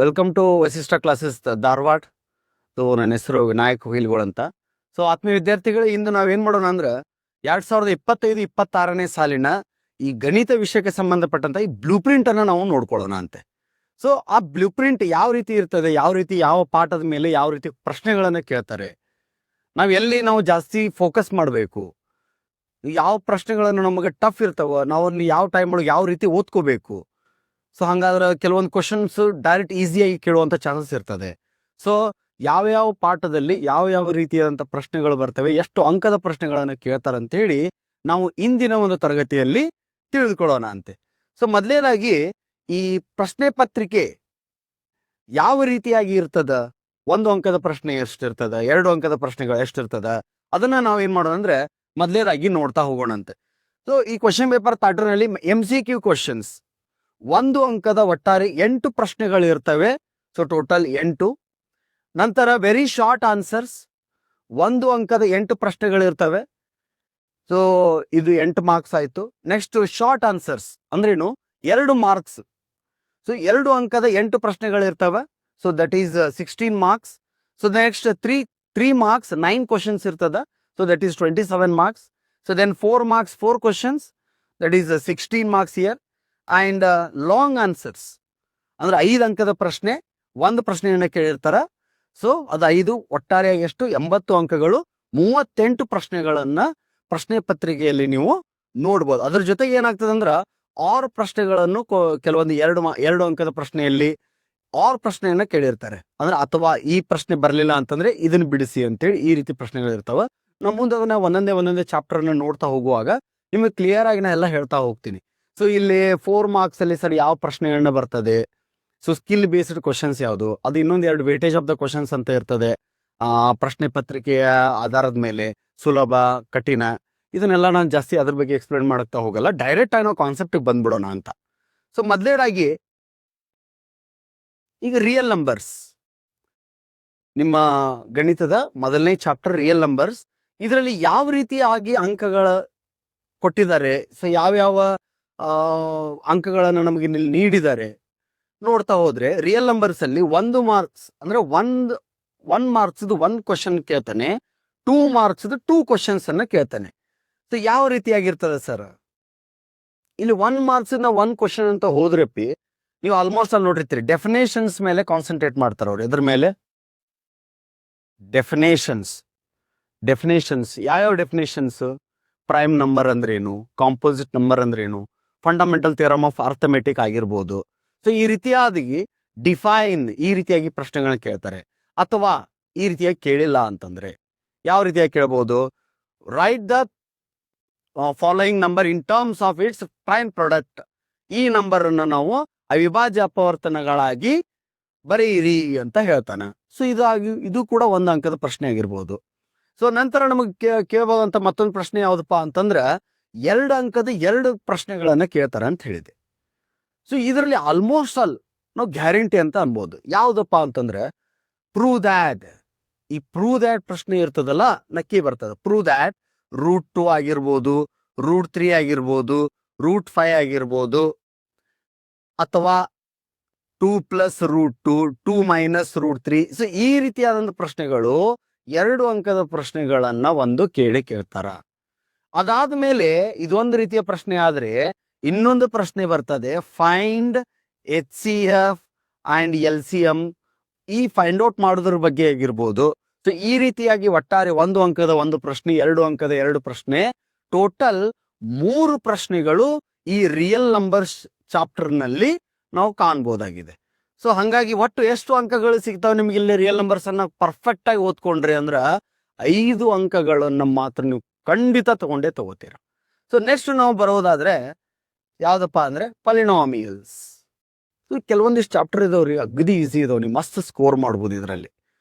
Welcome to Vasishta classes Dharwad. So ನನ್ನ ಹೆಸರು ವಿನಾಯಕ್ ಹುಯಿಲ್ಗೋಳ್ ಅಂತ. ಸೊ ಆತ್ಮೀಯ ವಿದ್ಯಾರ್ಥಿಗಳು, ಇಂದು ನಾವೇನ್ ಮಾಡೋಣ ಅಂದ್ರೆ 2025-26ನೇ ಸಾಲಿನ ಈ ಗಣಿತ ವಿಷಯಕ್ಕೆ ಸಂಬಂಧಪಟ್ಟಂತ ಈ ಬ್ಲೂ ಪ್ರಿಂಟ್ ಅನ್ನ ನಾವು ನೋಡ್ಕೊಳ್ಳೋಣ ಅಂತೆ. ಸೊ ಆ ಬ್ಲೂ ಪ್ರಿಂಟ್ ಯಾವ ರೀತಿ ಇರ್ತದೆ, ಯಾವ ಪಾಠದ ಮೇಲೆ ಯಾವ ರೀತಿ ಪ್ರಶ್ನೆಗಳನ್ನ ಕೇಳ್ತಾರೆ, ನಾವು ಜಾಸ್ತಿ ಫೋಕಸ್ ಮಾಡಬೇಕು, ಯಾವ ಪ್ರಶ್ನೆಗಳನ್ನು ನಮಗೆ ಟಫ್ ಇರ್ತಾವ, ನಾವು ಅಲ್ಲಿ ಯಾವ ಟೈಮ್ ಒಳಗೆ ಯಾವ ರೀತಿ ಓದ್ಕೋಬೇಕು. ಸೊ ಹಂಗಾದ್ರೆ ಕೆಲವೊಂದು ಕ್ವಶನ್ಸ್ ಡೈರೆಕ್ಟ್ ಈಸಿಯಾಗಿ ಕೇಳುವಂಥ ಚಾನ್ಸಸ್ ಇರ್ತದೆ. ಸೊ ಯಾವ ಪಾಠದಲ್ಲಿ ಯಾವ ರೀತಿಯಾದಂಥ ಪ್ರಶ್ನೆಗಳು ಬರ್ತವೆ, ಎಷ್ಟು ಅಂಕದ ಪ್ರಶ್ನೆಗಳನ್ನು ಕೇಳ್ತಾರೆ ಅಂತೇಳಿ ನಾವು ಇಂದಿನ ಒಂದು ತರಗತಿಯಲ್ಲಿ ತಿಳಿದುಕೊಳ್ಳೋಣ ಅಂತೆ. ಸೊ ಮೊದಲನೇದಾಗಿ ಈ ಪ್ರಶ್ನೆ ಪತ್ರಿಕೆ ಯಾವ ರೀತಿಯಾಗಿ ಇರ್ತದ, 1 ಅಂಕದ ಪ್ರಶ್ನೆ ಎಷ್ಟಿರ್ತದ, 2 ಅಂಕದ ಪ್ರಶ್ನೆಗಳು ಎಷ್ಟಿರ್ತದ, ಅದನ್ನ ನಾವು ಏನ್ ಮಾಡೋಣ ಅಂದ್ರೆ ಮೊದಲನೇದಾಗಿ ನೋಡ್ತಾ ಹೋಗೋಣಂತೆ. ಸೊ ಈ ಕ್ವಶನ್ ಪೇಪರ್ ಪ್ಯಾಟರ್ನ್ ಅಲ್ಲಿ MCQ ಕ್ವಶನ್ಸ್ 1 ಅಂಕದ ಒಟ್ಟಾರೆ 8 ಪ್ರಶ್ನೆಗಳು ಇರ್ತವೆ. So total 8. ನಂತರ ವೆರಿ ಶಾರ್ಟ್ ಆನ್ಸರ್ಸ್ 1 ಅಂಕದ 8 ಪ್ರಶ್ನೆಗಳು ಇರ್ತವೆ. ಸೊ ಇದು 8 ಮಾರ್ಕ್ಸ್ ಆಯ್ತು. ನೆಕ್ಸ್ಟ್ ಶಾರ್ಟ್ ಆನ್ಸರ್ಸ್ ಅಂದ್ರೇನು, 2 ಮಾರ್ಕ್ಸ್. ಸೊ 2 ಅಂಕದ 8 ಪ್ರಶ್ನೆಗಳು ಇರ್ತವೆ. So that is 16 marks. So next 3 marks 9 questions ಇರ್ತದ. So that is 27 marks. So then 4 marks 4 questions, that is 16 marks here. And long answers ಅಂದ್ರೆ 5 ಅಂಕದ ಪ್ರಶ್ನೆ, 1 ಪ್ರಶ್ನೆಯನ್ನ ಕೇಳಿರ್ತಾರ. ಸೊ ಅದು 5, ಒಟ್ಟಾರೆಯಾಗಿ ಎಷ್ಟು, 80 ಅಂಕಗಳು, 38 ಪ್ರಶ್ನೆಗಳನ್ನ ಪ್ರಶ್ನೆ ಪತ್ರಿಕೆಯಲ್ಲಿ ನೀವು ನೋಡ್ಬೋದು. ಅದ್ರ ಜೊತೆಗೆ ಏನಾಗ್ತದೆ ಅಂದ್ರ 6 ಪ್ರಶ್ನೆಗಳನ್ನು ಕೆಲವೊಂದು 2 ಅಂಕದ ಪ್ರಶ್ನೆಯಲ್ಲಿ 6 ಪ್ರಶ್ನೆಯನ್ನ ಕೇಳಿರ್ತಾರೆ. ಅಂದ್ರೆ ಅಥವಾ ಈ ಪ್ರಶ್ನೆ ಬರ್ಲಿಲ್ಲ ಅಂತಂದ್ರೆ ಇದನ್ನ ಬಿಡಿಸಿ ಅಂತೇಳಿ ಈ ರೀತಿ ಪ್ರಶ್ನೆಗಳು ಇರ್ತಾವ. ನಾವು ಮುಂದೆ ಅದನ್ನ ಒಂದೊಂದೇ ಚಾಪ್ಟರ್ ಅನ್ನ ನೋಡ್ತಾ ಹೋಗುವಾಗ ನಿಮಗೆ ಕ್ಲಿಯರ್ ಆಗಿ ನಾ ಎಲ್ಲ ಹೇಳ್ತಾ ಹೋಗ್ತೀನಿ. ಸೊ ಇಲ್ಲಿ 4 ಮಾರ್ಕ್ಸ್ ಅಲ್ಲಿ ಸರ್ ಯಾವ ಪ್ರಶ್ನೆಗಳನ್ನ ಬರ್ತದೆ, ಸೊ ಸ್ಕಿಲ್ ಬೇಸ್ಡ್ ಕ್ವಶನ್ಸ್ ಯಾವುದು, ಅದು ಇನ್ನೊಂದು 2 ವೇಟೇಜ್ ಆಫ್ ದ ಕ್ವಶನ್ಸ್ ಅಂತ ಇರ್ತದೆ. ಪ್ರಶ್ನೆ ಪತ್ರಿಕೆಯ ಆಧಾರದ ಮೇಲೆ ಸುಲಭ, ಕಠಿಣ, ಇದನ್ನೆಲ್ಲ ನಾನು ಜಾಸ್ತಿ ಅದ್ರ ಬಗ್ಗೆ ಎಕ್ಸ್ಪ್ಲೇನ್ ಮಾಡಕ್ತಾ ಹೋಗಲ್ಲ. ಡೈರೆಕ್ಟ್ ಆಗಿ ನಾವು ಕಾನ್ಸೆಪ್ಟ್ ಬಂದ್ಬಿಡೋಣ ಅಂತ. ಸೊ ಮೊದಲನೇದಾಗಿ ಈಗ ರಿಯಲ್ ನಂಬರ್ಸ್, ನಿಮ್ಮ ಗಣಿತದ ಮೊದಲನೇ ಚಾಪ್ಟರ್ ರಿಯಲ್ ನಂಬರ್ಸ್. ಇದರಲ್ಲಿ ಯಾವ ರೀತಿಯಾಗಿ ಅಂಕಗಳ ಕೊಟ್ಟಿದ್ದಾರೆ, ಸೊ ಯಾವ ಅಂಕಗಳನ್ನು ನಮಗೆ ನೀಡಿದ್ದಾರೆ ನೋಡ್ತಾ ಹೋದ್ರೆ, ರಿಯಲ್ ನಂಬರ್ಸ್ ಅಲ್ಲಿ 1 ಮಾರ್ಕ್ಸ್ ಅಂದ್ರೆ 1 ಮಾರ್ಕ್ಸ್ 1 ಕ್ವಶನ್ ಕೇಳ್ತಾನೆ, 2 ಮಾರ್ಕ್ಸ್ 2 ಕ್ವಶನ್ಸ್ ಅನ್ನ ಕೇಳ್ತಾನೆ. ಸೊ ಯಾವ ರೀತಿಯಾಗಿರ್ತದೆ ಸರ್, ಇಲ್ಲಿ 1 ಮಾರ್ಕ್ಸ್ 1 ಕ್ವಶನ್ ಅಂತ ಹೋದ್ರಪ್ಪಿ ನೀವು ಆಲ್ಮೋಸ್ಟ್ ಅಲ್ಲಿ ನೋಡಿರ್ತೀರಿ ಡೆಫಿನೇಷನ್ಸ್ ಮೇಲೆ ಕಾನ್ಸಂಟ್ರೇಟ್ ಮಾಡ್ತಾರ ಅವ್ರು. ಎದ್ರ ಮೇಲೆ, ಡೆಫಿನೇಷನ್ಸ್ ಯಾವ ಡೆಫಿನೇಷನ್ಸ್, ಪ್ರೈಮ್ ನಂಬರ್ ಅಂದ್ರೇನು, ಕಾಂಪೋಸಿಟ್ ನಂಬರ್ ಅಂದ್ರೇನು, ಫಂಡಮೆಂಟಲ್ ಥಿಯರಮ್ ಆಫ್ ಅರ್ಥಮೆಟಿಕ್ ಆಗಿರ್ಬೋದು. ಸೊ ಈ ರೀತಿಯಾಗಿ ಡಿಫೈನ್ ಈ ರೀತಿಯಾಗಿ ಪ್ರಶ್ನೆಗಳನ್ನ ಕೇಳ್ತಾರೆ. ಅಥವಾ ಈ ರೀತಿಯಾಗಿ ಕೇಳಿಲ್ಲ ಅಂತಂದ್ರೆ ಯಾವ ರೀತಿಯಾಗಿ ಕೇಳಬಹುದು, right the following number in terms of it's prime product. ಈ ನಂಬರ್ ಅನ್ನು ನಾವು ಅವಿಭಾಜ್ಯ ಅಪವರ್ತನಗಳಾಗಿ ಬರೆಯಿರಿ ಅಂತ ಹೇಳ್ತಾನೆ. ಸೊ ಇದು ಕೂಡ 1 ಅಂಕದ ಪ್ರಶ್ನೆ ಆಗಿರ್ಬೋದು. ಸೊ ನಂತರ ನಮಗೆ ಕೇಳಬಹುದಂತ ಮತ್ತೊಂದು ಪ್ರಶ್ನೆ ಯಾವ್ದಪ್ಪ ಅಂತಂದ್ರ 2 ಅಂಕದ 2 ಪ್ರಶ್ನೆಗಳನ್ನ ಕೇಳ್ತಾರ ಅಂತ ಹೇಳಿದೆ. ಸೊ ಇದರಲ್ಲಿ ಆಲ್ಮೋಸ್ಟ್ ಆಲ್ ನಾವು ಗ್ಯಾರಂಟಿ ಅಂತ ಅನ್ಬೋದು. ಯಾವ್ದಪ್ಪ ಅಂತಂದ್ರೆ ಪ್ರೂವ್ ದ್ಯಾಟ್. ಈ ಪ್ರೂವ್ ದ್ಯಾಟ್ ಪ್ರಶ್ನೆ ಇರ್ತದಲ್ಲ, ನಕ್ಕಿ ಬರ್ತದೆ. ಪ್ರೂವ್ ದ್ಯಾಟ್ √2 ಆಗಿರ್ಬೋದು, √3 ಆಗಿರ್ಬೋದು, √5 ಆಗಿರ್ಬೋದು, ಅಥವಾ 2 + √2, 2 - √3. ಸೊ ಈ ರೀತಿಯಾದಂತ ಪ್ರಶ್ನೆಗಳು 2 ಅಂಕದ ಪ್ರಶ್ನೆಗಳನ್ನ ಕೇಳ್ತಾರ. ಅದಾದ್ಮೇಲೆ ಇದೊಂದು ರೀತಿಯ ಪ್ರಶ್ನೆ ಆದ್ರೆ ಇನ್ನೊಂದು ಪ್ರಶ್ನೆ ಬರ್ತದೆ, ಫೈಂಡ್ HCF ಅಂಡ್ LCM. ಈ ಫೈಂಡ್ ಔಟ್ ಮಾಡೋದ್ರ ಬಗ್ಗೆ ಆಗಿರ್ಬೋದು. ಸೊ ಈ ರೀತಿಯಾಗಿ ಒಟ್ಟಾರೆ 1 ಅಂಕದ 1 ಪ್ರಶ್ನೆ, 2 ಅಂಕದ 2 ಪ್ರಶ್ನೆ, ಟೋಟಲ್ 3 ಪ್ರಶ್ನೆಗಳು ಈ ರಿಯಲ್ ನಂಬರ್ಸ್ ಚಾಪ್ಟರ್ ನಲ್ಲಿ ನಾವು ಕಾಣ್ಬೋದಾಗಿದೆ. ಸೊ ಹಂಗಾಗಿ ಒಟ್ಟು ಎಷ್ಟು ಅಂಕಗಳು ಸಿಗ್ತಾವೆ ನಿಮ್ಗೆ ಇಲ್ಲಿ ರಿಯಲ್ ನಂಬರ್ಸ್ ಅನ್ನ ಪರ್ಫೆಕ್ಟ್ ಆಗಿ ಓದ್ಕೊಂಡ್ರಿ ಅಂದ್ರ 5 ಅಂಕಗಳನ್ನ ಮಾತ್ರ ನೀವು ಖಂಡಿತ ತಗೋತೀರ. ಸೊ ನೆಕ್ಸ್ಟ್ ನಾವು ಬರೋದಾದ್ರೆ ಯಾವ್ದಪ್ಪ ಅಂದ್ರೆ ಪಾಲಿನಾಮಿಯಲ್ಸ್. ಕೆಲವೊಂದಿಷ್ಟು ಚಾಪ್ಟರ್ ಇದಾವ್ರಿ, ಅಗದಿ ಈಸಿ ಇದಾವ್, ನೀವು ಮಸ್ತ್ ಸ್ಕೋರ್ ಮಾಡ್ಬೋದು ಇದರಲ್ಲಿ.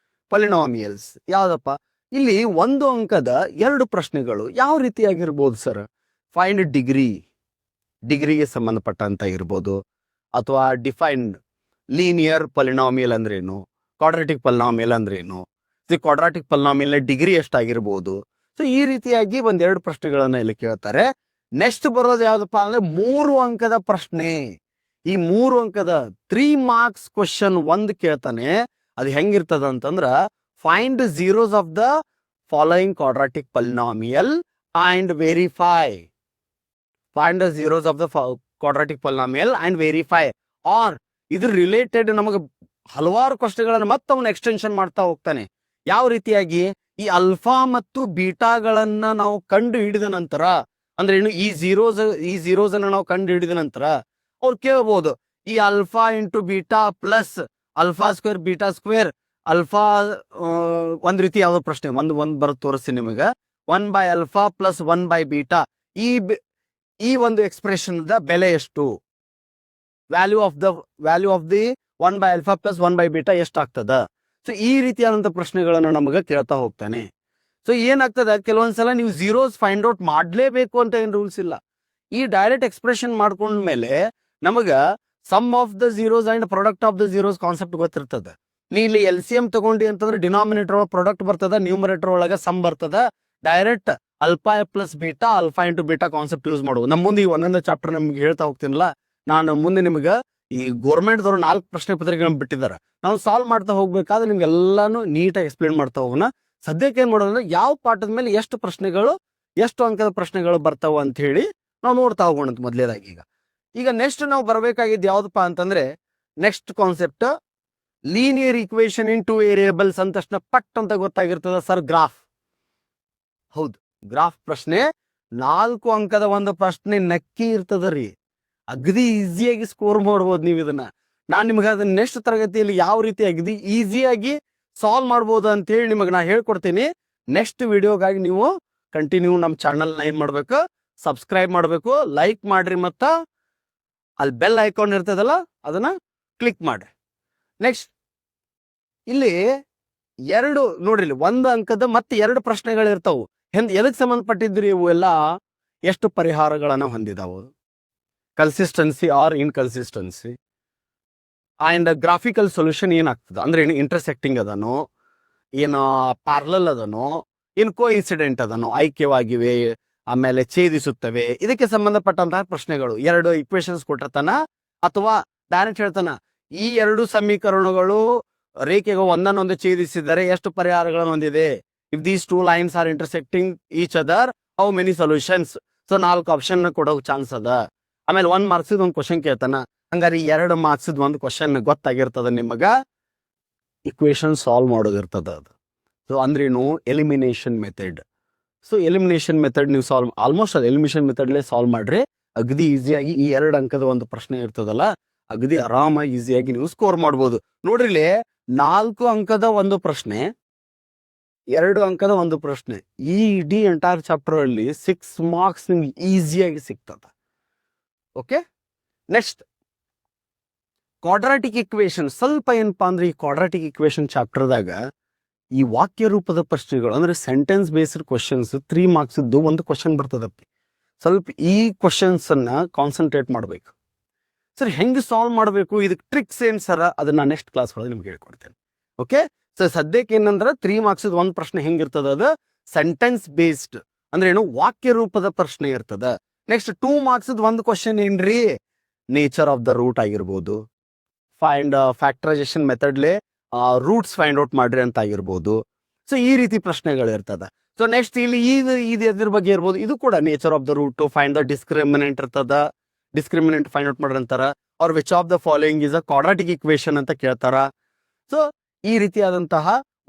ಪಾಲಿನಾಮಿಯಲ್ಸ್ ಯಾವ್ದಪ್ಪ, ಇಲ್ಲಿ 1 ಅಂಕದ 2 ಪ್ರಶ್ನೆಗಳು ಯಾವ ರೀತಿಯಾಗಿರ್ಬೋದು ಸರ್, ಫೈಂಡ್ ಡಿಗ್ರಿಗೆ ಸಂಬಂಧಪಟ್ಟಂತ ಇರ್ಬೋದು, ಅಥವಾ ಡಿಫೈನ್ಡ್ ಲೀನಿಯರ್ ಪಾಲಿನಾಮಿಯಲ್ ಅಂದ್ರೇನು, ಕ್ವಾಡ್ರಾಟಿಕ್ ಪಾಲಿನಾಮಿಯಲ್ ಅಂದ್ರೇನು, ಕ್ವಾಡ್ರಾಟಿಕ್ ಪಾಲಿನಾಮಿಯಲ್ ಡಿಗ್ರಿ ಎಷ್ಟಾಗಿರ್ಬೋದು. ಸೊ ಈ ರೀತಿಯಾಗಿ 1-2 ಪ್ರಶ್ನೆಗಳನ್ನ ಇಲ್ಲಿ ಕೇಳ್ತಾರೆ. ನೆಕ್ಸ್ಟ್ ಬರೋದು ಯಾವ್ದಪ್ಪ ಅಂದ್ರೆ 3 ಅಂಕದ ಪ್ರಶ್ನೆ. ಈ 3 ಅಂಕದ 3 ಮಾರ್ಕ್ಸ್ ಕ್ವಶನ್ ಒಂದು ಕೇಳ್ತಾನೆ. ಅದು ಹೆಂಗಿರ್ತದ ಅಂತಂದ್ರ find zeros of the following quadratic polynomial and verify. Find the zeros of the quadratic polynomial and verify. Or ಇದ್ರ ರಿಲೇಟೆಡ್ ನಮಗೆ ಹಲವಾರು ಕ್ವಶನ್ಗಳನ್ನ ಮತ್ತೆ ಅವನು ಎಕ್ಸ್ಟೆನ್ಷನ್ ಮಾಡ್ತಾ ಹೋಗ್ತಾನೆ. ಯಾವ ರೀತಿಯಾಗಿ ಈ ಅಲ್ಫಾ ಮತ್ತು ಬೀಟಾಗಳನ್ನ ನಾವು ಕಂಡು ಹಿಡಿದ ನಂತರ, ಅಂದ್ರೆ ಏನು, ಈ ಝೀರೋಸ್ ಅನ್ನ ನಾವು ಕಂಡು ಹಿಡಿದ ನಂತರ ಅವ್ರು ಕೇಳ್ಬೋದು, ಈ alpha into beta plus alpha square beta square alpha ಒಂದ್ ರೀತಿ ಯಾವ್ದೋ ಪ್ರಶ್ನೆ ಒಂದ್ ಬರೋದು ತೋರಿಸ್ತೀನಿ ನಿಮಗೆ. 1/α ಪ್ಲಸ್ 1/β ಈ ಒಂದು ಎಕ್ಸ್ಪ್ರೆಷನ್ ಬೆಲೆ ಎಷ್ಟು, ವ್ಯಾಲ್ಯೂ ಆಫ್ ದಿ 1/α ಪ್ಲಸ್ 1/β ಎಷ್ಟಾಗ್ತದ. ಸೊ ಈ ರೀತಿಯಾದಂತ ಪ್ರಶ್ನೆಗಳನ್ನ ನಮಗ ಕೇಳ್ತಾ ಹೋಗ್ತಾನೆ. ಸೊ ಏನಾಗ್ತದ, ಕೆಲವೊಂದ್ಸಲ ನೀವು ಝೀರೋಸ್ ಫೈಂಡ್ ಔಟ್ ಮಾಡ್ಲೇಬೇಕು ಅಂತ ಏನ್ ರೂಲ್ಸ್ ಇಲ್ಲ. ಈ ಡೈರೆಕ್ಟ್ ಎಕ್ಸ್ಪ್ರೆಷನ್ ಮಾಡ್ಕೊಂಡ್ಮೇಲೆ ನಮಗ sum of the zeros and product of the zeros concept ಗೊತ್ತಿರ್ತದ. ನೀ ಇಲ್ಲಿ LCM ತಗೊಂಡಿ ಅಂತಂದ್ರೆ ಡಿನಾಮಿನೇಟರ್ ಒಳಗೆ ಪ್ರಾಡಕ್ಟ್ ಬರ್ತದ, ನ್ಯೂಮರೇಟರ್ ಒಳಗ ಸಮ್ ಬರ್ತದ. Direct alpha plus beta, alpha into beta concept use ಮಾಡುವುದು. ನಮ್ಮ ಮುಂದೆ ಈ ಒಂದೊಂದು ಚಾಪ್ಟರ್ ನಮ್ಗೆ ಹೇಳ್ತಾ ಹೋಗ್ತೀನಲ್ಲ, ನಾನು ಮುಂದೆ ನಿಮ್ಗೆ ಈ ಗೋರ್ಮೆಂಟ್ದವ್ರು 4 ಪ್ರಶ್ನೆ ಪತ್ರಿಕೆಗಳನ್ನ ಬಿಟ್ಟಿದ್ದಾರೆ, ನಾವು ಸಾಲ್ವ್ ಮಾಡ್ತಾ ಹೋಗ್ಬೇಕಾದ್ರೆ ನಿಮ್ಗೆಲ್ಲಾನು ನೀಟಾಗಿ ಎಕ್ಸ್ಪ್ಲೇನ್ ಮಾಡ್ತಾ ಹೋಗೋಣ. ಸದ್ಯಕ್ಕೆ ಏನ್ ಮಾಡೋದಂದ್ರೆ ಯಾವ ಪಾಠದ ಮೇಲೆ ಎಷ್ಟು ಅಂಕದ ಪ್ರಶ್ನೆಗಳು ಬರ್ತಾವ ಅಂತ ಹೇಳಿ ನಾವು ನೋಡ್ತಾ ಹೋಗೋಣ ಮೊದಲೇದಾಗಿ. ಈಗ ನೆಕ್ಸ್ಟ್ ನಾವು ಬರಬೇಕಾಗಿದ್ದು ಯಾವ್ದಪ್ಪ ಅಂತಂದ್ರೆ, ನೆಕ್ಸ್ಟ್ ಕಾನ್ಸೆಪ್ಟ್ ಲೀನಿಯರ್ ಈಕ್ವೇಶನ್ ಇನ್ 2 ವೇರಿಯೇಬಲ್ಸ್ ಅಂತ ತಕ್ಷಣ ಪಟ್ ಅಂತ ಗೊತ್ತಾಗಿರ್ತದ ಸರ್, ಗ್ರಾಫ್. ಹೌದು, ಗ್ರಾಫ್ ಪ್ರಶ್ನೆ 4 ಅಂಕದ ಒಂದು ಪ್ರಶ್ನೆ ನಕ್ಕಿ ಇರ್ತದ ರೀ. ಅಗದಿ ಈಸಿಯಾಗಿ ಸ್ಕೋರ್ ಮಾಡ್ಬೋದು ನೀವು ಇದನ್ನ. ನಾನು ನಿಮ್ಗೆ ಅದನ್ನ ನೆಕ್ಸ್ಟ್ ತರಗತಿಯಲ್ಲಿ ಯಾವ ರೀತಿ ಅಗದಿ ಈಸಿಯಾಗಿ ಸಾಲ್ವ್ ಮಾಡ್ಬೋದು ಅಂತ ಹೇಳಿ ನಿಮಗೆ ನಾ ಹೇಳ್ಕೊಡ್ತೀನಿ. ನೆಕ್ಸ್ಟ್ ವಿಡಿಯೋಗಾಗಿ ನೀವು ಕಂಟಿನ್ಯೂ ನಮ್ಮ ಚಾನಲ್ ಏನ್ ಮಾಡ್ಬೇಕು, ಸಬ್ಸ್ಕ್ರೈಬ್ ಮಾಡ್ಬೇಕು, ಲೈಕ್ ಮಾಡ್ರಿ, ಮತ್ತ ಅಲ್ಲಿ ಬೆಲ್ ಐಕಾನ್ ಇರ್ತದಲ್ಲ ಅದನ್ನ ಕ್ಲಿಕ್ ಮಾಡ್ರಿ. ನೆಕ್ಸ್ಟ್ ಇಲ್ಲಿ ನೋಡ್ರಿ, 1 ಅಂಕದ ಮತ್ತೆ 2 ಪ್ರಶ್ನೆಗಳು ಇರ್ತಾವು. ಎದಕ್ ಸಂಬಂಧಪಟ್ಟಿದ್ರಿ ಇವು ಎಲ್ಲ, ಎಷ್ಟು ಪರಿಹಾರಗಳನ್ನ ಹೊಂದಿದಾವು, consistency or inconsistency, and graphical solution ಏನಾಗ್ತದ, ಅಂದ್ರೆ ಏನು ಇಂಟರ್ಸೆಕ್ಟಿಂಗ್ ಅದನೋ, ಏನು ಪ್ಯಾರಲಲ್ ಅದನೋ, ಏನು ಕೋ ಇನ್ಸಿಡೆಂಟ್ ಅದನೋ, ಐಕ್ಯವಾಗಿವೆ, ಆಮೇಲೆ ಛೇದಿಸುತ್ತವೆ. ಇದಕ್ಕೆ ಸಂಬಂಧಪಟ್ಟಂತಹ ಪ್ರಶ್ನೆಗಳು. 2 ಇಕ್ವೇಶನ್ಸ್ ಕೊಟ್ಟಿರ್ತಾನ, ಅಥವಾ ಡೈರೆಕ್ಟ್ ಹೇಳ್ತಾನ, ಈ 2 ಸಮೀಕರಣಗಳು ರೇಖೆಗೆ ಒಂದನ್ನೊಂದು ಛೇದಿಸಿದರೆ ಎಷ್ಟು ಪರಿಹಾರಗಳನ್ನು ಹೊಂದಿದೆ. If these 2 lines are intersecting each other, how many solutions. So 4 option ಕೊಡೋ ಚಾನ್ಸ್ ಅದ. ಆಮೇಲೆ 1 ಮಾರ್ಕ್ಸ್ ಒಂದು ಕ್ವಶನ್ ಕೇಳ್ತಾನ. ಹಂಗಾರೆ 2 ಮಾರ್ಕ್ಸ್ ಒಂದು ಕ್ವಶನ್ ಗೊತ್ತಾಗಿರ್ತದ ನಿಮಗ, ಇಕ್ವೇಶನ್ ಸಾಲ್ವ್ ಮಾಡೋದಿರ್ತದ ಅದು. ಸೊ ಅಂದ್ರೇನು, elimination method. So elimination method ನೀವು ಆಲ್ಮೋಸ್ಟ್ ಅದು ಎಲಿಮಿನೇಷನ್ ಮೆಥಡ್ಲೇ ಸಾಲ್ವ್ ಮಾಡ್ರಿ. ಅಗದಿ ಈಸಿಯಾಗಿ ಈ 2 ಅಂಕದ ಒಂದು ಪ್ರಶ್ನೆ ಇರ್ತದಲ್ಲ, ಅಗದಿ ಆರಾಮಾಗಿ ಈಸಿಯಾಗಿ ನೀವು ಸ್ಕೋರ್ ಮಾಡ್ಬೋದು. ನೋಡ್ರಿಲಿ, 4 ಅಂಕದ ಒಂದು ಪ್ರಶ್ನೆ, 2 ಅಂಕದ ಒಂದು ಪ್ರಶ್ನೆ, ಈ ಇಡೀ ಎಂಟೈರ್ ಚಾಪ್ಟರ್ ಅಲ್ಲಿ 6 ಮಾರ್ಕ್ಸ್ ನಿಮ್ಗೆ ಈಸಿಯಾಗಿ ಸಿಗ್ತದ. Okay, next quadratic equation. ಸ್ವಲ್ಪ ಏನಪ್ಪಾ ಅಂದ್ರೆ ಈ ಕ್ವಾಡ್ರಾಟಿಕ್ ಇಕ್ವೇಶನ್ ಚಾಪ್ಟರ್ದಾಗ ಈ ವಾಕ್ಯ ರೂಪದ ಪ್ರಶ್ನೆಗಳು, ಅಂದ್ರೆ ಸೆಂಟೆನ್ಸ್ ಬೇಸ್ಡ್ ಕ್ವಶನ್ಸ್ 3 ಮಾರ್ಕ್ಸ್ ಇದ್ದು ಒಂದು ಕ್ವಶನ್ ಬರ್ತದಪ್ಪಿ. ಸ್ವಲ್ಪ ಈ ಕ್ವಶನ್ಸ್ ಅನ್ನ ಕಾನ್ಸಂಟ್ರೇಟ್ ಮಾಡ್ಬೇಕು. ಸರ್ ಹೆಂಗೆ ಸಾಲ್ವ್ ಮಾಡಬೇಕು, ಇದಕ್ಕೆ ಟ್ರಿಕ್ಸ್ ಏನ್ ಸರ, ಅದನ್ನ ನೆಕ್ಸ್ಟ್ ಕ್ಲಾಸ್ ಒಳಗೆ ನಿಮ್ಗೆ ಹೇಳ್ಕೊಡ್ತೇನೆ. ಓಕೆ, ಸೊ ಸದ್ಯಕ್ಕೆ ಏನಂದ್ರೆ 3 ಮಾರ್ಕ್ಸ್ ಒಂದು ಪ್ರಶ್ನೆ ಹೆಂಗಿರ್ತದ, ಅದು ಸೆಂಟೆನ್ಸ್ ಬೇಸ್ಡ್, ಅಂದ್ರೆ ಏನು, ವಾಕ್ಯ ರೂಪದ ಪ್ರಶ್ನೆ ಇರ್ತದ. ನೆಕ್ಸ್ಟ್ 2 ಮಾರ್ಕ್ಸ್ ಒಂದು ಕ್ವಶನ್ ಏನ್ರಿ, ನೇಚರ್ ಆಫ್ ದ ರೂಟ್ ಆಗಿರ್ಬೋದು, ಫೈಂಡ್ ಫ್ಯಾಕ್ಟರೈಸೇಷನ್ ಮೆಥಡ್ಲೆ ರೂಟ್ಸ್ ಫೈಂಡ್ ಔಟ್ ಮಾಡ್ರಿ ಅಂತ ಆಗಿರ್ಬೋದು. ಸೊ ಈ ರೀತಿ ಪ್ರಶ್ನೆಗಳು ಇರ್ತದ. ಸೊ ನೆಕ್ಸ್ಟ್ ಇಲ್ಲಿ ಇದು ಎದ್ರ ಬಗ್ಗೆ ಇರ್ಬೋದು, ಇದು ಕೂಡ nature of the root, find the discriminant ಇರ್ತದ, ಡಿಸ್ಕ್ರಿಮಿನೆಂಟ್ ಫೈಂಡ್ ಔಟ್ ಮಾಡ್ರಿ ಅಂತಾರ. ಅವ್ರ which of the following is a quadratic equation ಅಂತ ಕೇಳ್ತಾರ. ಸೊ ಈ ರೀತಿಯಾದಂತಹ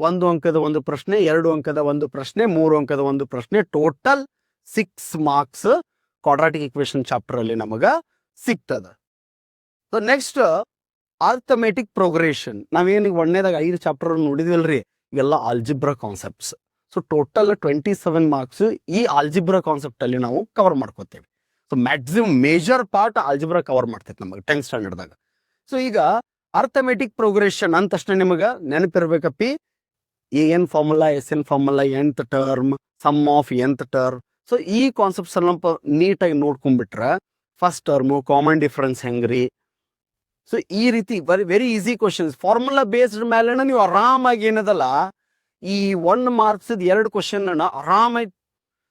1 ಅಂಕದ ಒಂದು ಪ್ರಶ್ನೆ, 2 ಅಂಕದ ಒಂದು ಪ್ರಶ್ನೆ, 3 ಅಂಕದ ಒಂದು ಪ್ರಶ್ನೆ, total 6 marks quadratic equation chapter ಅಲ್ಲಿ ನಮಗ ಸಿಗ್ತದ. So next arithmetic progression. ನಾವೇನಿಗೆ 1ನೇದಾಗ 5 ಚಾಪ್ಟರ್ ನೋಡಿದ್ವಲ್ರಿ, ಇವೆಲ್ಲ algebra concepts. So total 27 marks ಈ ಆಲ್ಜಿಬ್ರಾ ಕಾನ್ಸೆಪ್ಟ್ ಅಲ್ಲಿ ನಾವು ಕವರ್ ಮಾಡ್ಕೋತೇವೆ. So maximum major part algebra cover ಮಾಡ್ತೈತೆ ನಮಗೆ 10th ಸ್ಟ್ಯಾಂಡರ್ಡ್ದಾಗ. ಸೊ ಈಗ ಅರ್ಥಮೆಟಿಕ್ ಪ್ರೋಗ್ರೆಷನ್ ಅಂತ ತಕ್ಷಣ ನಿಮಗೆ ನೆನಪಿರ್ಬೇಕಪ್ಪಿ, N formula, SN formula, nth term, sum of nth term. So ಈ ಕಾನ್ಸೆಪ್ಟ್ ಸ್ವಲ್ಪ ನೀಟಾಗಿ ನೋಡ್ಕೊಂಡ್ಬಿಟ್ರೆ, ಫಸ್ಟ್ ಟರ್ಮು, ಕಾಮನ್ ಡಿಫರೆನ್ಸ್ ಹೆಂಗ್ರಿ. ಸೊ ಈ ರೀತಿ very easy questions formula based ಮೇಲೆ ನೀವು ಆರಾಮಾಗಿ ಏನದಲ್ಲ, ಈ 1 ಮಾರ್ಕ್ಸ್ 2 ಕ್ವಶನ್ ಅನ್ನ ಆರಾಮಾಗಿ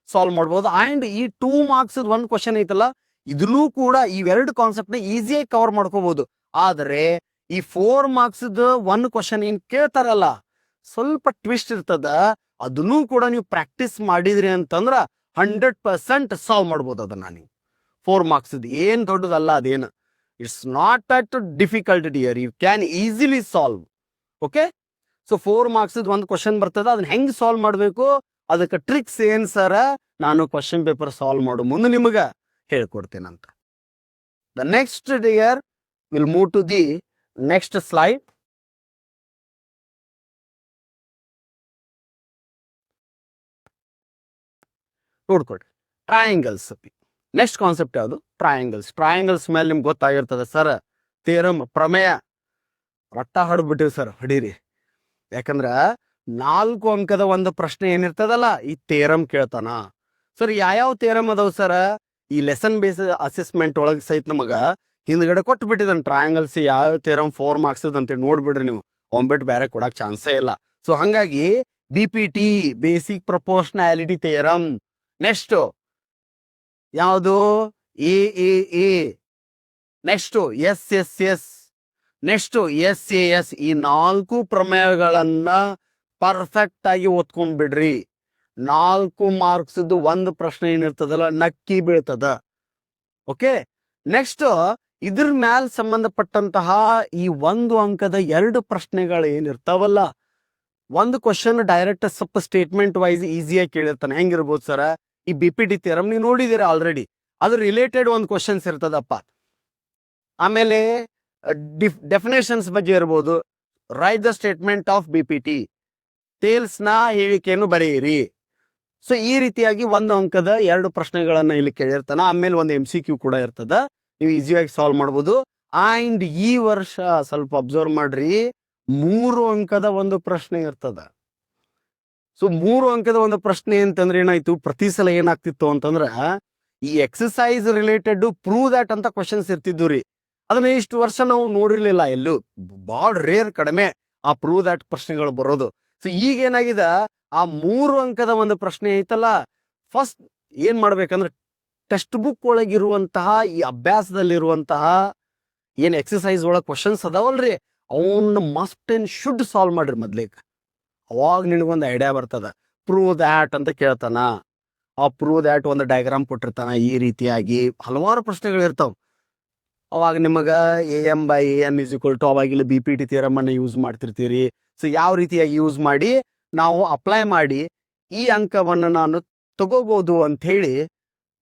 ಸಾಲ್ವ್ ಮಾಡ್ಬೋದು. ಅಂಡ್ ಈ 2 ಮಾರ್ಕ್ಸ್ ಒಂದು ಕ್ವಶನ್ ಐತಲ್ಲ, ಇದನ್ನೂ ಕೂಡ ಇವೆರಡು ಕಾನ್ಸೆಪ್ಟ್ ನ ಈಸಿಯಾಗಿ ಕವರ್ ಮಾಡ್ಕೋಬಹುದು. ಆದರೆ ಈ 4 ಮಾರ್ಕ್ಸ್ ಒಂದು ಕ್ವಶನ್ ಏನ್ ಕೇಳ್ತಾರಲ್ಲ, ಸ್ವಲ್ಪ ಟ್ವಿಸ್ಟ್ ಇರ್ತದ. ಅದನ್ನೂ ಕೂಡ ನೀವು ಪ್ರಾಕ್ಟೀಸ್ ಮಾಡಿದ್ರಿ ಅಂತಂದ್ರ 100% ಸಾಲ್ವ್ ಮಾಡ್ಬೋದು ಅದನ್ನ. ನೀವು 4 ಮಾರ್ಕ್ಸ್ ಏನ್ ದೊಡ್ಡದಲ್ಲ ಅದೇನು. It's not that difficult dear, you can easily solve. Okay, so 4 marks ಒಂದು ಕ್ವಶನ್ ಬರ್ತದ, ಅದನ್ನ ಹೆಂಗ್ ಸಾಲ್ವ್ ಮಾಡ್ಬೇಕು, ಅದಕ್ಕೆ ಟ್ರಿಕ್ಸ್ ಏನ್ ಸರ, ನಾನು ಕ್ವಶನ್ ಪೇಪರ್ ಸಾಲ್ವ್ ಮಾಡೋ ಮುಂದೆ ನಿಮಗ ಹೇಳ್ಕೊಡ್ತೇನಂತ. The next dear will move to the next slide. ನೋಡ್ಕೊಡ್ರಿ, ಟ್ರಯಾಂಗಲ್ಸ್. ನೆಕ್ಸ್ಟ್ ಕಾನ್ಸೆಪ್ಟ್ ಯಾವುದು? ಟ್ರಯಾಂಗಲ್ಸ್. ಟ್ರಯಾಂಗಲ್ಸ್ ಮೇಲೆ ನಿಮ್ಗೆ ಗೊತ್ತಾಗಿರ್ತದೆ ಸರ್, ಥಿಯರಮ್, ಪ್ರಮೇಯ ರಟ್ಟ ಹೊಡ್ಬಿಟ್ಟಿವಿ ಸರ್, ಹೊಡೀರಿ. ಯಾಕಂದ್ರ 4 ಅಂಕದ ಒಂದು ಪ್ರಶ್ನೆ ಏನಿರ್ತದಲ್ಲ, ಈ ಥಿಯರಮ್ ಕೇಳ್ತಾನ. ಸರ್ ಯಾವ್ಯಾವ ಥಿಯರಮ್ ಅದಾವ ಸರ್? ಈ ಲೆಸನ್ ಬೇಸ್ಡ್ ಅಸೆಸ್ಮೆಂಟ್ ಒಳಗೆ ಸಹಿತ ನಮಗ ಹಿಂದ್ಗಡೆ ಕೊಟ್ಟು ಬಿಟ್ಟಿದ್ದಾನೆ ಟ್ರಯಾಂಗಲ್ಸ್ ಯಾವ ಥಿಯರಮ್ 4 ಮಾರ್ಕ್ಸ್ ಅಂತೇಳಿ ನೋಡ್ಬಿಡ್ರಿ ನೀವು. ಒಂಬಿಟ್ಟು ಬೇರೆ ಕೊಡಕ್ ಚಾನ್ಸೇ ಇಲ್ಲ. ಸೊ ಹಂಗಾಗಿ BPT, basic proportionality theorem. Next ಯಾವುದು? AAA. Next SSS. Next SAS. ಈ 4 ಪ್ರಮೇಯಗಳನ್ನ ಪರ್ಫೆಕ್ಟ್ ಆಗಿ ಓದ್ಕೊಂಡ್ ಬಿಡ್ರಿ. 4 ಮಾರ್ಕ್ಸ್ ಒಂದು ಪ್ರಶ್ನೆ ಏನಿರ್ತದಲ್ಲ, ನಕ್ಕಿ ಬೀಳ್ತದ. ಓಕೆ, ನೆಕ್ಸ್ಟ್ ಇದ್ರ ಮ್ಯಾಲ ಸಂಬಂಧಪಟ್ಟಂತಹ ಈ 1 ಅಂಕದ 2 ಪ್ರಶ್ನೆಗಳು ಏನಿರ್ತಾವಲ್ಲ, ಒಂದು ಕ್ವಶನ್ ಡೈರೆಕ್ಟ್ ಸ್ವಲ್ಪ ಸ್ಟೇಟ್ಮೆಂಟ್ ವೈಸ್ ಈಸಿಯಾಗಿ ಕೇಳಿರ್ತಾನೆ. ಹೆಂಗಿರ್ಬೋದು ಸರ? ಈ BPT ಥಿಯರಮ್ ನೀವು ನೋಡಿದಿರ ಆಲ್ರೆಡಿ, ಅದು ರಿಲೇಟೆಡ್ ಒಂದು ಕ್ವಶನ್ಸ್ ಇರ್ತದಪ್ಪ. ಆಮೇಲೆ ಡೆಫಿನೇಷನ್ಸ್ ಬಗ್ಗೆ ಇರ್ಬೋದು. Write the statement of BPT. Thales ನ ಹೇಳಿಕೆಯನ್ನು ಬರೆಯಿರಿ. ಸೊ ಈ ರೀತಿಯಾಗಿ 1 ಅಂಕದ 2 ಪ್ರಶ್ನೆಗಳನ್ನ ಇಲ್ಲಿ ಕೇಳಿರ್ತಾನ. ಆಮೇಲೆ ಒಂದು MCQ ಕೂಡ ಇರ್ತದ, ನೀವು ಈಸಿಯಾಗಿ ಸಾಲ್ವ್ ಮಾಡ್ಬೋದು. ಅಂಡ್ ಈ ವರ್ಷ ಸ್ವಲ್ಪ ಅಬ್ಸರ್ವ್ ಮಾಡ್ರಿ, 3 ಅಂಕದ ಒಂದು ಪ್ರಶ್ನೆ ಇರ್ತದ. ಸೊ 3 ಅಂಕದ ಒಂದು ಪ್ರಶ್ನೆ ಅಂತಂದ್ರೆ ಏನಾಯ್ತು, ಪ್ರತಿ ಸಲ ಏನಾಗ್ತಿತ್ತು ಅಂತಂದ್ರ ಈ ಎಕ್ಸಸೈಸ್ ರಿಲೇಟೆಡ್ ಪ್ರೂವ್ ದ್ಯಾಟ್ ಅಂತ ಕ್ವಶನ್ಸ್ ಇರ್ತಿದ್ವು ರೀ. ಅದನ್ನ ಇಷ್ಟು ವರ್ಷ ನಾವು ನೋಡಿರ್ಲಿಲ್ಲ, ಎಲ್ಲೂ ಬಹಳ ರೇರ್, ಕಡಿಮೆ ಆ ಪ್ರೂವ್ ದ್ಯಾಟ್ ಪ್ರಶ್ನೆಗಳು ಬರೋದು. ಸೊ ಈಗ ಏನಾಗಿದೆ, ಆ 3 ಅಂಕದ ಒಂದು ಪ್ರಶ್ನೆ ಐತಲ್ಲ, ಫಸ್ಟ್ ಏನ್ ಮಾಡ್ಬೇಕಂದ್ರೆ ಟೆಕ್ಸ್ಟ್ ಬುಕ್ ಒಳಗಿರುವಂತಹ ಈ ಅಭ್ಯಾಸದಲ್ಲಿರುವಂತಹ ಏನ್ ಎಕ್ಸಸೈಸ್ ಒಳಗೆ ಕ್ವಶನ್ಸ್ ಅದಾವಲ್ರಿ, ಅವನ್ನ ಮಸ್ಟ್ ಅಂಡ್ ಶುಡ್ ಸಾಲ್ವ್ ಮಾಡ್ರಿ ಮೊದ್ಲಿಗೆ. ಅವಾಗ ನಿನಗೊಂದು ಐಡಿಯಾ ಬರ್ತದ. ಪ್ರೂವ್ ದ್ಯಾಟ್ ಅಂತ ಕೇಳ್ತಾನ, ಆ ಪ್ರೂವ್ ದ್ಯಾಟ್ ಒಂದು ಡಯಾಗ್ರಾಮ್ ಕೊಟ್ಟಿರ್ತಾನ. ಈ ರೀತಿಯಾಗಿ ಹಲವಾರು ಪ್ರಶ್ನೆಗಳು ಇರ್ತಾವ. ಅವಾಗ ನಿಮಗ AM/AN = ಅವಾಗ ಇಲ್ಲಿ BPT ಥಿಯರಮ್ ಅನ್ನ ಯೂಸ್ ಮಾಡ್ತಿರ್ತೀರಿ. ಸೊ ಯಾವ ರೀತಿಯಾಗಿ ಯೂಸ್ ಮಾಡಿ ನಾವು ಅಪ್ಲೈ ಮಾಡಿ ಈ ಅಂಕವನ್ನು ನಾನು ತಗೋಬಹುದು ಅಂತ ಹೇಳಿ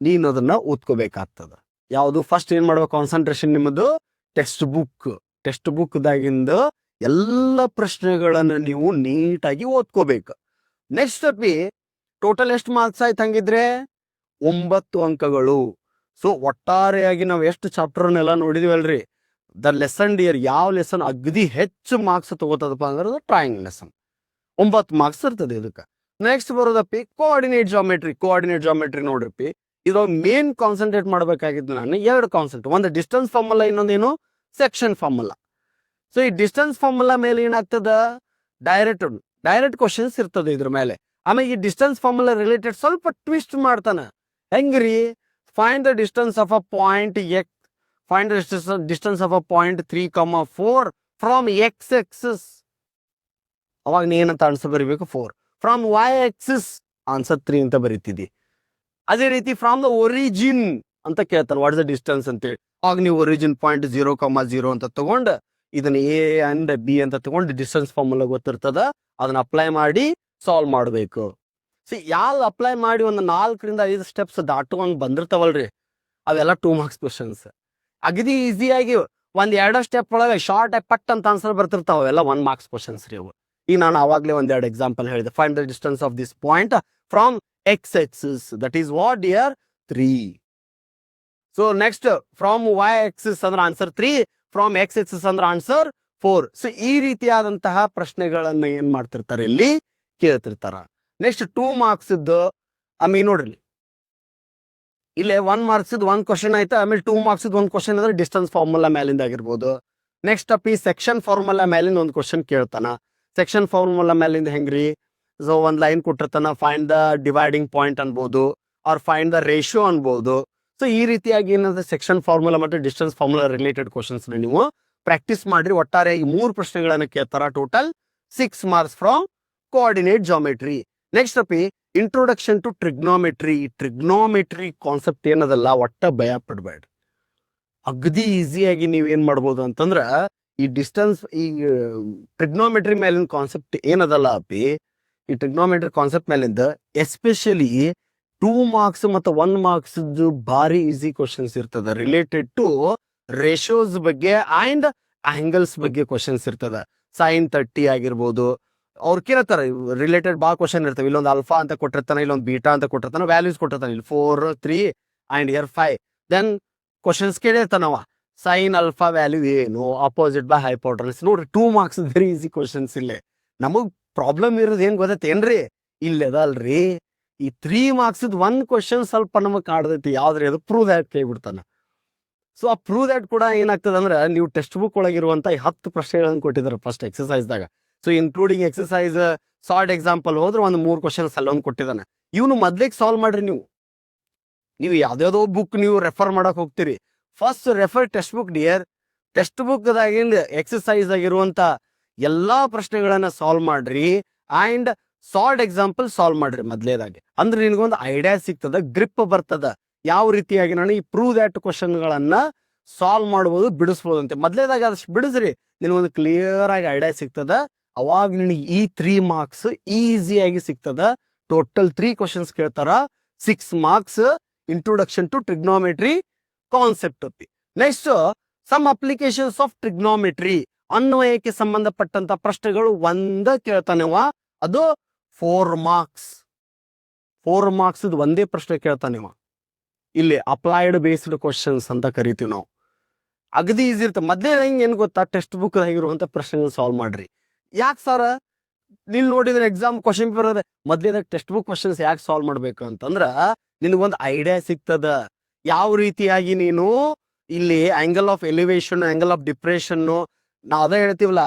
ನೀನು ಅದನ್ನ ಓದ್ಕೋಬೇಕಾಗ್ತದ. ಯಾವುದು? ಫಸ್ಟ್ ಏನ್ ಮಾಡ್ಬೇಕು, ಕಾನ್ಸಂಟ್ರೇಷನ್ ನಿಮ್ಮದು ಟೆಕ್ಸ್ಟ್ ಬುಕ್ದಾಗಿಂದ ಎಲ್ಲ ಪ್ರಶ್ನೆಗಳನ್ನ ನೀವು ನೀಟಾಗಿ ಓದ್ಕೋಬೇಕು. ನೆಕ್ಸ್ಟ್ ಬಿ ಟೋಟಲ್ ಎಷ್ಟು ಮಾರ್ಕ್ಸ್ ಆಯ್ತು ಹಂಗಿದ್ರೆ? 9 ಅಂಕಗಳು. ಸೊ ಒಟ್ಟಾರೆಯಾಗಿ ನಾವು ಎಷ್ಟು ಚಾಪ್ಟರ್ನೆಲ್ಲ ನೋಡಿದಿವಲ್ರಿ, ದ ಲೆಸನ್ ಡಿಯರ್ ಯಾವ ಲೆಸನ್ ಅಗದಿ ಹೆಚ್ಚು ಮಾರ್ಕ್ಸ್ ತಗೋತದಪ್ಪ ಅಂದ್ರೆ ಟ್ರಯಾಂಗಲ್ ಲೆಸನ್ 9 ಮಾರ್ಕ್ಸ್ ಇರ್ತದೆ ಇದಕ್ಕೆ. ನೆಕ್ಸ್ಟ್ ಬರೋದಪ್ಪಿ ಕೋಆರ್ಡಿನೇಟ್ ಜಾಮೆಟ್ರಿ ನೋಡ್ರಿಪಿ, ಇದ್ರೊಳಗೆ ಮೇನ್ ಕಾನ್ಸಂಟ್ರೇಟ್ ಮಾಡ್ಬೇಕಾಗಿದ್ದು ನಾನು 2 ಕಾನ್ಸೆಪ್ಟ್, ಒಂದು ಡಿಸ್ಟೆನ್ಸ್ ಫಾರ್ಮುಲಾ, ಇನ್ನೊಂದೇನು ಸೆಕ್ಷನ್ ಫಾರ್ಮುಲಾ. ಸೊ ಈ ಡಿಸ್ಟೆನ್ಸ್ ಫಾರ್ಮುಲಾ ಮೇಲೆ ಏನಾಗ್ತದ, ಡೈರೆಕ್ಟ್ ಕ್ವಶನ್ಸ್ ಇರ್ತದೆ ಇದ್ರ ಮೇಲೆ. ಆಮೇಲೆ ಈ ಡಿಸ್ಟೆನ್ಸ್ ಫಾರ್ಮುಲಾ ರಿಲೇಟೆಡ್ ಸ್ವಲ್ಪ ಟ್ವಿಸ್ಟ್ ಮಾಡ್ತಾನ. ಹೆಂಗ್ರಿ? Find the distance of a point X, find the distance of a point 3,4 from X axis. ಅವಾಗ ನೀ ಏನಂತ ಆನ್ಸರ್ ಬರೀಬೇಕು? 4. ಫ್ರಮ್ Y axis ಆನ್ಸರ್ 3 ಅಂತ ಬರೀತಿದ್ದಿ. ಅದೇ ರೀತಿ ಫ್ರಮ್ ದ ಒರಿಜಿನ್ ಅಂತ ಕೇಳ್ತಾನೆ, ವಾಟ್ ಇಸ್ ದ ಡಿಸ್ಟೆನ್ಸ್ ಅಂತೇಳಿ. ಆಗ ನೀವು ಒರಿಜಿನ್ ಪಾಯಿಂಟ್ 0,0 ಅಂತ ತಗೊಂಡು ಇದನ್ನ A ಅಂಡ್ B ಅಂತ ತಗೊಂಡು ಡಿಸ್ಟೆನ್ಸ್ ಫಾರ್ಮುಲಾ ಗೊತ್ತಿರ್ತದ, ಅದನ್ನ ಅಪ್ಲೈ ಮಾಡಿ ಸಾಲ್ವ್ ಮಾಡಬೇಕು. ಯಾವ್ದು ಅಪ್ಲೈ ಮಾಡಿ ಒಂದು 4 ರಿಂದ 5 ಸ್ಟೆಪ್ಸ್ ದಾಟುವಂಗ್ ಬಂದಿರ್ತಾವಲ್ರಿ, ಅವೆಲ್ಲ 2 ಮಾರ್ಕ್ಸ್ ಕ್ವಶನ್ಸ್. ಅಗದಿ ಈಸಿಯಾಗಿ 1-2 ಸ್ಟೆಪ್ ಒಳಗೆ ಶಾರ್ಟ್ ಪಟ್ ಅಂತ ಆನ್ಸರ್ ಬರ್ತಿರ್ತಾವ, ಅವೆಲ್ಲ 1 ಮಾರ್ಕ್ಸ್ ಕ್ವಶನ್ಸ್ ರೀ ಅವು. ಈಗ ನಾನು ಅವಾಗಲೇ 1-2 ಎಕ್ಸಾಂಪಲ್ ಹೇಳಿದೆ. Find the distance of this point from X axis, that is what dear? 3. So next from Y axis ಅಂದ್ರೆ ಆನ್ಸರ್ 3, ಫ್ರಮ್ X axis ಅಂದ್ರೆ ಆನ್ಸರ್ 4. ಸೊ ಈ ರೀತಿಯಾದಂತಹ ಪ್ರಶ್ನೆಗಳನ್ನ ಏನ್ ಮಾಡ್ತಿರ್ತಾರೆ, ಇಲ್ಲಿ ಕೇಳ್ತಿರ್ತಾರ. ನೆಕ್ಸ್ಟ್ 2 ಮಾರ್ಕ್ಸ್ ಇದ್ದು, ಆಮೇಲೆ ನೋಡ್ರಿ ಇಲ್ಲೇ 1 ಮಾರ್ಕ್ಸ್ 1 ಕ್ವಶನ್ ಆಯ್ತು. ಆಮೇಲೆ 2 ಮಾರ್ಕ್ಸ್ 1 ಕ್ವಶನ್ ಅಂದ್ರೆ ಡಿಸ್ಟೆನ್ಸ್ ಫಾರ್ಮುಲಾ ಮೇಲಿಂದ ಆಗಿರ್ಬೋದು. ನೆಕ್ಸ್ಟ್ ಅಪ್ ಈ ಸೆಕ್ಷನ್ ಫಾರ್ಮುಲಾ ಮೇಲಿಂದ ಒಂದು ಕ್ವಶನ್ ಕೇಳ್ತಾನ. ಸೆಕ್ಷನ್ ಫಾರ್ಮುಲಾ ಮೇಲಿಂದ ಹೆಂಗ್ರಿ? ಸೊ ಒಂದ್ ಲೈನ್ ಕೊಟ್ಟಿರ್ತಾನ, ಫೈಂಡ್ ದ ಡಿವೈಡಿಂಗ್ ಪಾಯಿಂಟ್ ಅನ್ಬೋದು, ಆರ್ ಫೈಂಡ್ ದ ರೇಷಿಯೋ ಅನ್ಬೋದು. ಸೊ ಈ ರೀತಿಯಾಗಿ ಏನಂದ್ರೆ ಸೆಕ್ಷನ್ ಫಾರ್ಮುಲಾ ಮತ್ತು ಡಿಸ್ಟೆನ್ಸ್ ಫಾರ್ಮುಲಾ ರಿಲೇಟೆಡ್ ಕ್ವಶನ್ಸ್ ನೀವು ಪ್ರಾಕ್ಟೀಸ್ ಮಾಡ್ರಿ. ಒಟ್ಟಾರೆ ಈ 3 ಪ್ರಶ್ನೆಗಳನ್ನ ಕೇಳ್ತಾರ. Total 6 marks from coordinate geometry. Next ಅಪ್ಪಿ introduction to trigonometry. Trigonometry concept ಏನದಲ್ಲ ಒಟ್ಟ ಭಯ ಪಡ್ಬೇಡ. ಅಗದಿ ಈಸಿಯಾಗಿ ನೀವ್ ಏನ್ ಮಾಡ್ಬೋದು ಅಂತಂದ್ರ ಈ ಡಿಸ್ಟೆನ್ಸ್ ಈ ಟ್ರಿಗ್ನೋಮೆಟ್ರಿ ಮೇಲಿನ ಕಾನ್ಸೆಪ್ಟ್ ಏನದಲ್ಲ ಅಪ್ಪಿ, ಈ ಟ್ರಿಗ್ನೋಮೆಟ್ರಿ ಕಾನ್ಸೆಪ್ಟ್ ಮೇಲಿಂದ ಎಸ್ಪೆಷಲಿ 2 ಮಾರ್ಕ್ಸ್ ಮತ್ತು 1 ಮಾರ್ಕ್ಸ್ ಭಾರಿ ಈಸಿ ಕ್ವಶನ್ಸ್ ಇರ್ತದ ರಿಲೇಟೆಡ್ ಟು ರೇಷಿಯೋಸ್ ಬಗ್ಗೆ ಅಂಡ್ ಆಂಗಲ್ಸ್ ಬಗ್ಗೆ ಕ್ವಶನ್ಸ್ ಇರ್ತದ. ಸೈನ್ 30 ಆಗಿರ್ಬೋದು. ಅವ್ರು ಕೇಳ್ತಾರ ರಿಲೇಟೆಡ್ ಬಾ ಕ್ವಶನ್ ಇರ್ತವೆ. ಇಲ್ಲೊಂದು ಅಲ್ಫಾ ಅಂತ ಕೊಟ್ಟಿರ್ತಾನೆ, ಇಲ್ಲೊಂದು ಬೀಟಾ ಅಂತ ಕೊಟ್ಟಿರ್ತಾನೆ, ವ್ಯಾಲ್ಯೂಸ್ ಕೊಟ್ಟಿರ್ತಾನೆ. ಇಲ್ಲಿ 4, 3 ಅಂಡ್ ಇಯರ್ 5. ದೆನ್ ಕ್ವಶನ್ಸ್ ಕೇಳಿರ್ತಾನವ ಸೈನ್ ಅಲ್ಫಾ ವ್ಯಾಲ್ಯೂ ಏನು, ಅಪೋಸಿಟ್ ಬೈ ಹೈಪೋಟನಸ್. ನೋಡ್ರಿ 2 ಮಾರ್ಕ್ಸ್ ವೆರಿ ಈಸಿ ಕ್ವಶನ್ಸ್. ಇಲ್ಲೇ ನಮಗ್ ಪ್ರಾಬ್ಲಮ್ ಇರೋದು ಏನ್ ಗೊತ್ತೇನ್ರಿ, ಇಲ್ಲದಲ್ರಿ ಈ 3 ಮಾರ್ಕ್ಸ್ 1 ಕ್ವಶನ್ ಸ್ವಲ್ಪ ನಮಗ್ ಕಾಡ್ದೈತಿ. ಯಾವ್ದ್ರಿ ಅದು? ಪ್ರೂವ್ ದ್ಯಾಟ್ ಕೇಳ್ಬಿಡ್ತಾನ. ಸೊ ಆ ಪ್ರೂವ್ ದ್ಯಾಟ್ ಕೂಡ ಏನಾಗ್ತದ ಅಂದ್ರೆ ನೀವು ಟೆಕ್ಸ್ಟ್ ಬುಕ್ ಒಳಗಿರುವಂತ 10 ಪ್ರಶ್ನೆಗಳನ್ನು ಕೊಟ್ಟಿದ್ದಾರೆ ಫಸ್ಟ್ ಎಕ್ಸರ್ಸೈಸ್ ದಾಗ. So including exercise short example ಹೋದ್ರೆ ಒಂದು 3 ಕ್ವಶನ್ಸ್ ಅಲ್ಲೊಂದು ಕೊಟ್ಟಿದ್ದಾನೆ. ಇವನು ಮೊದ್ಲಿಗೆ ಸಾಲ್ವ್ ಮಾಡ್ರಿ. ನೀವು ಯಾವ್ದಾವ್ದೋ ಬುಕ್ ನೀವು ರೆಫರ್ ಮಾಡಕ್ ಹೋಗ್ತೀರಿ. First refer text book dear. Text book ದಾಗಿಂದ ಎಕ್ಸರ್ಸೈಸ್ ಆಗಿರುವಂತ ಎಲ್ಲಾ ಪ್ರಶ್ನೆಗಳನ್ನ ಸಾಲ್ವ್ ಮಾಡ್ರಿ ಅಂಡ್ ಶಾರ್ಟ್ ಎಕ್ಸಾಂಪಲ್ ಸಾಲ್ವ್ ಮಾಡ್ರಿ ಮೊದ್ಲೇದಾಗಿ. ಅಂದ್ರೆ ನಿನ್ಗೊಂದು ಐಡಿಯಾ ಸಿಗ್ತದ, ಗ್ರಿಪ್ ಬರ್ತದ ಯಾವ ರೀತಿಯಾಗಿ ನಾನು ಈ ಪ್ರೂವ್ ದ್ಯಾಟ್ ಕ್ವಶನ್ ಗಳನ್ನ ಸಾಲ್ವ್ ಮಾಡ್ಬೋದು, ಬಿಡಿಸ್ಬೋದು ಅಂತ. ಮೊದ್ಲೇದಾಗಿ ಅದಷ್ಟು ಬಿಡಿಸ್ರಿ, ನಿನ್ಗೊಂದು ಕ್ಲಿಯರ್ ಆಗಿ ಐಡಿಯಾ ಸಿಗ್ತದ. ಅವಾಗ ನಿನಗೆ ಈ 3 ಮಾರ್ಕ್ಸ್ ಈಸಿಯಾಗಿ ಸಿಗ್ತದ. ಟೋಟಲ್ 3 ಕ್ವಶನ್ಸ್ ಕೇಳ್ತಾರ. 6 marks introduction to trigonometry concept. Next some applications of trigonometry. ಅನ್ವಯಕ್ಕೆ ಸಂಬಂಧಪಟ್ಟಂತ ಪ್ರಶ್ನೆಗಳು ಒಂದ ಕೇಳ್ತಾನೆವ, ಅದು 4 ಮಾರ್ಕ್ಸ್. 4 ಮಾರ್ಕ್ಸ್ ಒಂದೇ ಪ್ರಶ್ನೆ ಕೇಳ್ತಾನೆವ. ಇಲ್ಲಿ ಅಪ್ಲೈಡ್ ಬೇಸ್ಡ್ ಕ್ವಶನ್ಸ್ ಅಂತ ಕರಿತೀವಿ ನಾವು. ಅಗದಿ ಈಸಿ ಇರುತ್ತೆ. ಮೊದ್ಲೇ ಹೆಂಗ್ ಏನ್ ಗೊತ್ತಾ, ಟೆಕ್ಸ್ಟ್ ಬುಕ್ ಆಗಿರುವಂತ ಪ್ರಶ್ನೆಗಳು ಸಾಲ್ವ್ ಮಾಡ್ರಿ. ಯಾಕೆ ಸರ್ ನೀನ್ ನೋಡಿದ್ರೆ ಎಕ್ಸಾಮ್ ಕ್ವಶನ್ ಪೇಪರ್ ಅದ, ಮೊದ್ಲೇದಾಗ ಟೆಕ್ಸ್ಟ್ ಬುಕ್ ಕ್ವಶನ್ಸ್ ಯಾಕೆ ಸಾಲ್ವ್ ಮಾಡ್ಬೇಕು ಅಂತಂದ್ರ ನಿನಗೊಂದು ಐಡಿಯಾ ಸಿಗ್ತದ ಯಾವ ರೀತಿಯಾಗಿ ನೀನು ಇಲ್ಲಿ angle of elevation, angle of depression, ನಾವ್ ಅದೇ ಹೇಳ್ತೀವಲ್ಲ,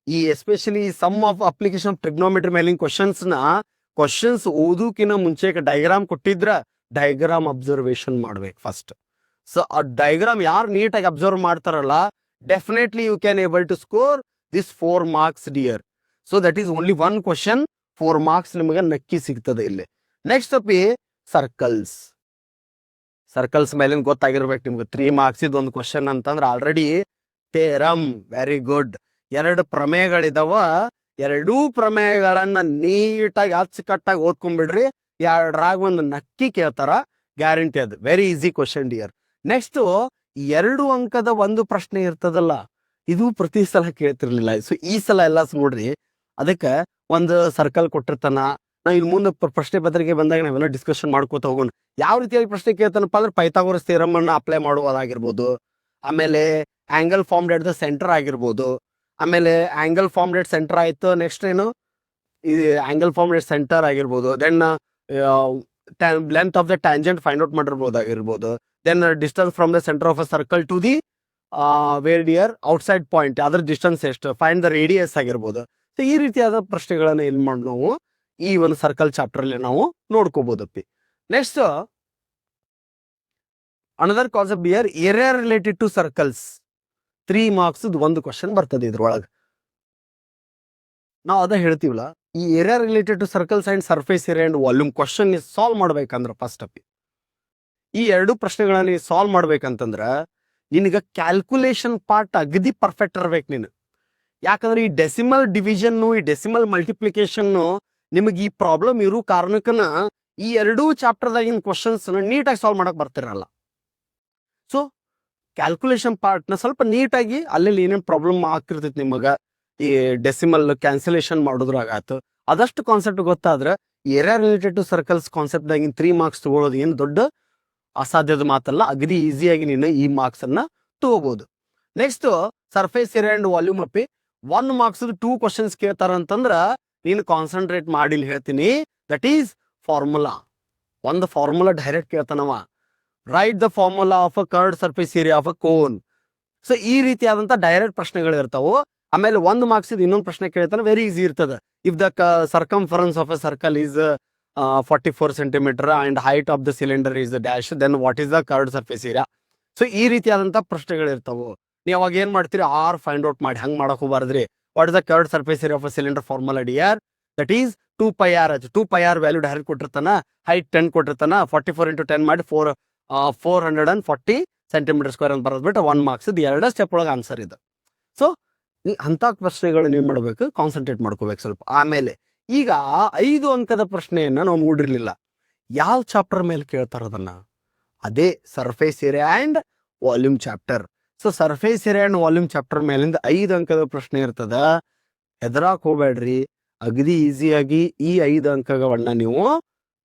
ಈ especially some of application of trigonometry ಮೇಲಿನ ಕ್ವಶನ್ಸ್ ಓದೋಕಿನ ಮುಂಚೆ ಡೈಗ್ರಾಮ್ ಕೊಟ್ಟಿದ್ರ ಡೈಗ್ರಾಮ್ ಅಬ್ಸರ್ವೇಷನ್ ಮಾಡ್ಬೇಕು ಫಸ್ಟ್. ಸೊ ಆ ಡೈಗ್ರಾಮ್ ಯಾರು ನೀಟಾಗಿ ಅಬ್ಸರ್ವ್ ಮಾಡ್ತಾರಲ್ಲ, definitely you can able to score this 4 marks dear. So that is only 1 question, 4 marks ನಿಮಗೆ ನಕ್ಕಿ ಸಿಗ್ತದೆ ಇಲ್ಲಿ. ನೆಕ್ಸ್ಟ್ ಅಪ್ಪಿ ಸರ್ಕಲ್ಸ್. ಸರ್ಕಲ್ಸ್ ಮೇಲಿನ ಗೊತ್ತಾಗಿರ್ಬೇಕು ನಿಮ್ಗೆ. 3 ಮಾರ್ಕ್ಸ್ ಒಂದು ಕ್ವಶನ್ ಅಂತಂದ್ರೆ ಆಲ್ರೆಡಿ ಥೇರಮ್. Very good. 2 ಪ್ರಮೇಯಗಳಿದಾವ. 2 ಪ್ರಮೇಯಗಳನ್ನ ನೀಟಾಗಿ ಅಚ್ಚುಕಟ್ಟಾಗಿ ಓದ್ಕೊಂಡ್ಬಿಡ್ರಿ. 2ರಾಗ ಒಂದು ನಕ್ಕಿ ಕೇಳ್ತಾರ, ಗ್ಯಾರಂಟಿ. ಅದು very easy question dear. Next 2 ಅಂಕದ ಒಂದು ಪ್ರಶ್ನೆ ಇರ್ತದಲ್ಲ, ಇದು ಪ್ರತಿ ಸಲ ಕೇಳ್ತಿರ್ಲಿಲ್ಲ. ಸೊ ಈ ಸಲ ಎಲ್ಲ ನೋಡ್ರಿ, ಅದಕ್ಕೆ ಒಂದು ಸರ್ಕಲ್ ಕೊಟ್ಟಿರ್ತಾನ. ನಾವ್ ಇಲ್ಲಿ ಮುಂದೆ ಪ್ರಶ್ನೆ ಪತ್ರಿಕೆ ಬಂದಾಗ ನಾವೆಲ್ಲ ಡಿಸ್ಕಷನ್ ಮಾಡ್ಕೋತ ಹೋಗೋಣ. ಯಾವ ರೀತಿಯಾಗಿ ಪ್ರಶ್ನೆ ಕೇಳ್ತಾನಪ್ಪ ಅಂದ್ರೆ ಪೈಥಾಗೋರಸ್ ಥಿಯರಮ್ ಅನ್ನ ಅಪ್ಲೈ ಮಾಡುವುದಾಗಿರ್ಬೋದು, ಆಮೇಲೆ angle formed at the centre ಆಗಿರ್ಬೋದು, ಆಮೇಲೆ ಆಂಗಲ್ ಫಾರ್ಮ್ಡ್ ಎಟ್ ಸೆಂಟರ್ ಆಯ್ತು. ನೆಕ್ಸ್ಟ್ ಏನು, ಈ ಆಂಗಲ್ ಫಾರ್ಮ್ಡ್ ಎಟ್ ಸೆಂಟರ್ ಆಗಿರ್ಬೋದು. Then length of the tangent find out ಮಾಡಿರ್ಬೋದಾಗಿರ್ಬೋದು. Then distance from the centre of a circle to the where dear outside point, ಅದ್ರ distance ಎಷ್ಟು, find the radius ಆಗಿರ್ಬೋದು. So ಈ ರೀತಿಯಾದ ಪ್ರಶ್ನೆಗಳನ್ನ ಏನ್ ಮಾಡಿ ನಾವು ಈ ಒಂದು ಸರ್ಕಲ್ ಚಾಪ್ಟರ್ ಅಲ್ಲಿ ನಾವು ನೋಡ್ಕೋಬಹುದಪ್ಪಿ. Next another concept here, area related to circles. 3 marks ಒಂದು ಕ್ವಶನ್ ಬರ್ತದೆ ಇದ್ರೊಳಗೆ. ನಾವು ಅದ ಹೇಳ್ತೀವಲ್ಲ, ಈ area related to circles and surface area and volume question solve ಮಾಡ್ಬೇಕಂದ್ರ ಫಸ್ಟ್ ಅಪ್ಪಿ ಈ 2 ಪ್ರಶ್ನೆಗಳನ್ನ ಸಾಲ್ವ್ ಮಾಡ್ಬೇಕಂತಂದ್ರ ನಿನಗ ಕ್ಯಾಲ್ಕುಲೇಷನ್ ಪಾರ್ಟ್ ಅಗದಿ ಪರ್ಫೆಕ್ಟ್ ಇರ್ಬೇಕು ನೀನು. ಯಾಕಂದ್ರೆ ಈ ಡೆಸಿಮಲ್ ಡಿವಿಷನ್, ಈ ಡೆಸಿಮಲ್ ಮಲ್ಟಿಪ್ಲಿಕೇಶನ್ ನಿಮಗೆ ಈ ಪ್ರಾಬ್ಲಮ್ ಇರೋ ಕಾರಣಕ್ಕನ ಈ 2 ಚಾಪ್ಟರ್ದಾಗಿನ ಕ್ವಶನ್ಸ್ ನೀಟಾಗಿ ಸಾಲ್ವ್ ಮಾಡಕ್ ಬರ್ತಿರಲ್ಲ. ಸೊ ಕ್ಯಾಲ್ಕುಲೇಷನ್ ಪಾರ್ಟ್ ನ ಸ್ವಲ್ಪ ನೀಟಾಗಿ ಅಲ್ಲಿ ಏನೇನು ಪ್ರಾಬ್ಲಮ್ ಆಗ್ತಿರ್ತೈತಿ ನಿಮಗ, ಈ ಡೆಸಿಮಲ್ ಕ್ಯಾನ್ಸಲೇಷನ್ ಮಾಡೋದ್ರಾಗಾತು, ಅದಷ್ಟು ಕಾನ್ಸೆಪ್ಟ್ ಗೊತ್ತಾದ್ರೆ area related to circles concept ದಾಗಿನ 3 ಮಾರ್ಕ್ಸ್ ತಗೊಳ್ಳೋದು ಏನು ದೊಡ್ಡ ಅಸಾಧ್ಯದ ಮಾತಲ್ಲ. ಅಗದಿ ಈಸಿಯಾಗಿ ನೀನು ಈ ಮಾರ್ಕ್ಸ್ ಅನ್ನ ತಗೋಬಹುದು. Next surface area and volume ಅಪ್ಪಿ 1 ಮಾರ್ಕ್ಸ್ 2 ಕ್ವಶನ್ಸ್ ಕೇಳ್ತಾರ ಅಂತಂದ್ರ ನೀನು ಕಾನ್ಸಂಟ್ರೇಟ್ ಮಾಡಿ ಹೇಳ್ತೀನಿ. That is formula. ಒಂದು ಫಾರ್ಮುಲಾ ಡೈರೆಕ್ಟ್ ಕೇಳ್ತಾನವ. Write the formula of a curved surface area of a cone. So ಈ ರೀತಿಯಾದಂತ ಡೈರೆಕ್ಟ್ ಪ್ರಶ್ನೆಗಳು ಇರ್ತಾವು. ಆಮೇಲೆ 1 ಮಾರ್ಕ್ಸ್ ಇನ್ನೊಂದು ಪ್ರಶ್ನೆ ಕೇಳ್ತಾನೆ, ವೆರಿ ಈಸಿ ಇರ್ತದ. If the circumference of a circle is 44 centimeter and height of the cylinder is the dash, then what is the curved surface area. So ಈ ರೀತಿಯಾದಂಥ ಪ್ರಶ್ನೆಗಳಿರ್ತಾವೆ. ನೀವು ಅವಾಗ ಏನು ಮಾಡ್ತೀರಿ, ಆರ್ ಫೈಂಡ್ ಔಟ್ ಮಾಡಿ ಹಂಗೆ ಮಾಡಕ್ಕೆ ಹೋಗ್ಬಾರ್ದ್ರಿ. What is the curved surface area of a cylinder formula dear, that is 2πr. 2πr value direct ಕೊಟ್ಟಿರ್ತಾನ, ಹೈಟ್ 10 ಕೊಟ್ಟಿರ್ತಾನ, 44 into 10 ಮಾಡಿ 440 centimeter square ಅಂತ ಬರೋದು ಬಿಟ್ಟು 1 marks. ಇದು 2 ಸ್ಟೆಪ್ ಒಳಗೆ ಆನ್ಸರ್ ಇದೆ. ಸೊ ಅಂಥ ಪ್ರಶ್ನೆಗಳು ನೀವು ಮಾಡಬೇಕು, ಕಾನ್ಸಂಟ್ರೇಟ್ ಮಾಡ್ಕೋಬೇಕು ಸ್ವಲ್ಪ. ಆಮೇಲೆ ಈಗ 5 ಅಂಕದ ಪ್ರಶ್ನೆಯನ್ನ ನಾವು ನೋಡಿರ್ಲಿಲ್ಲ. ಯಾವ ಚಾಪ್ಟರ್ ಮೇಲೆ ಕೇಳ್ತಾರ ಅದನ್ನ? ಅದೇ surface area and volume chapter. So surface area and volume chapter ಮೇಲಿಂದ 5 ಅಂಕದ ಪ್ರಶ್ನೆ ಇರ್ತದ. ಹೆದರಾಕ್ ಹೋಗ್ಬೇಡ್ರಿ, ಅಗದಿ ಈಸಿಯಾಗಿ ಈ 5 ಅಂಕಗಳನ್ನ ನೀವು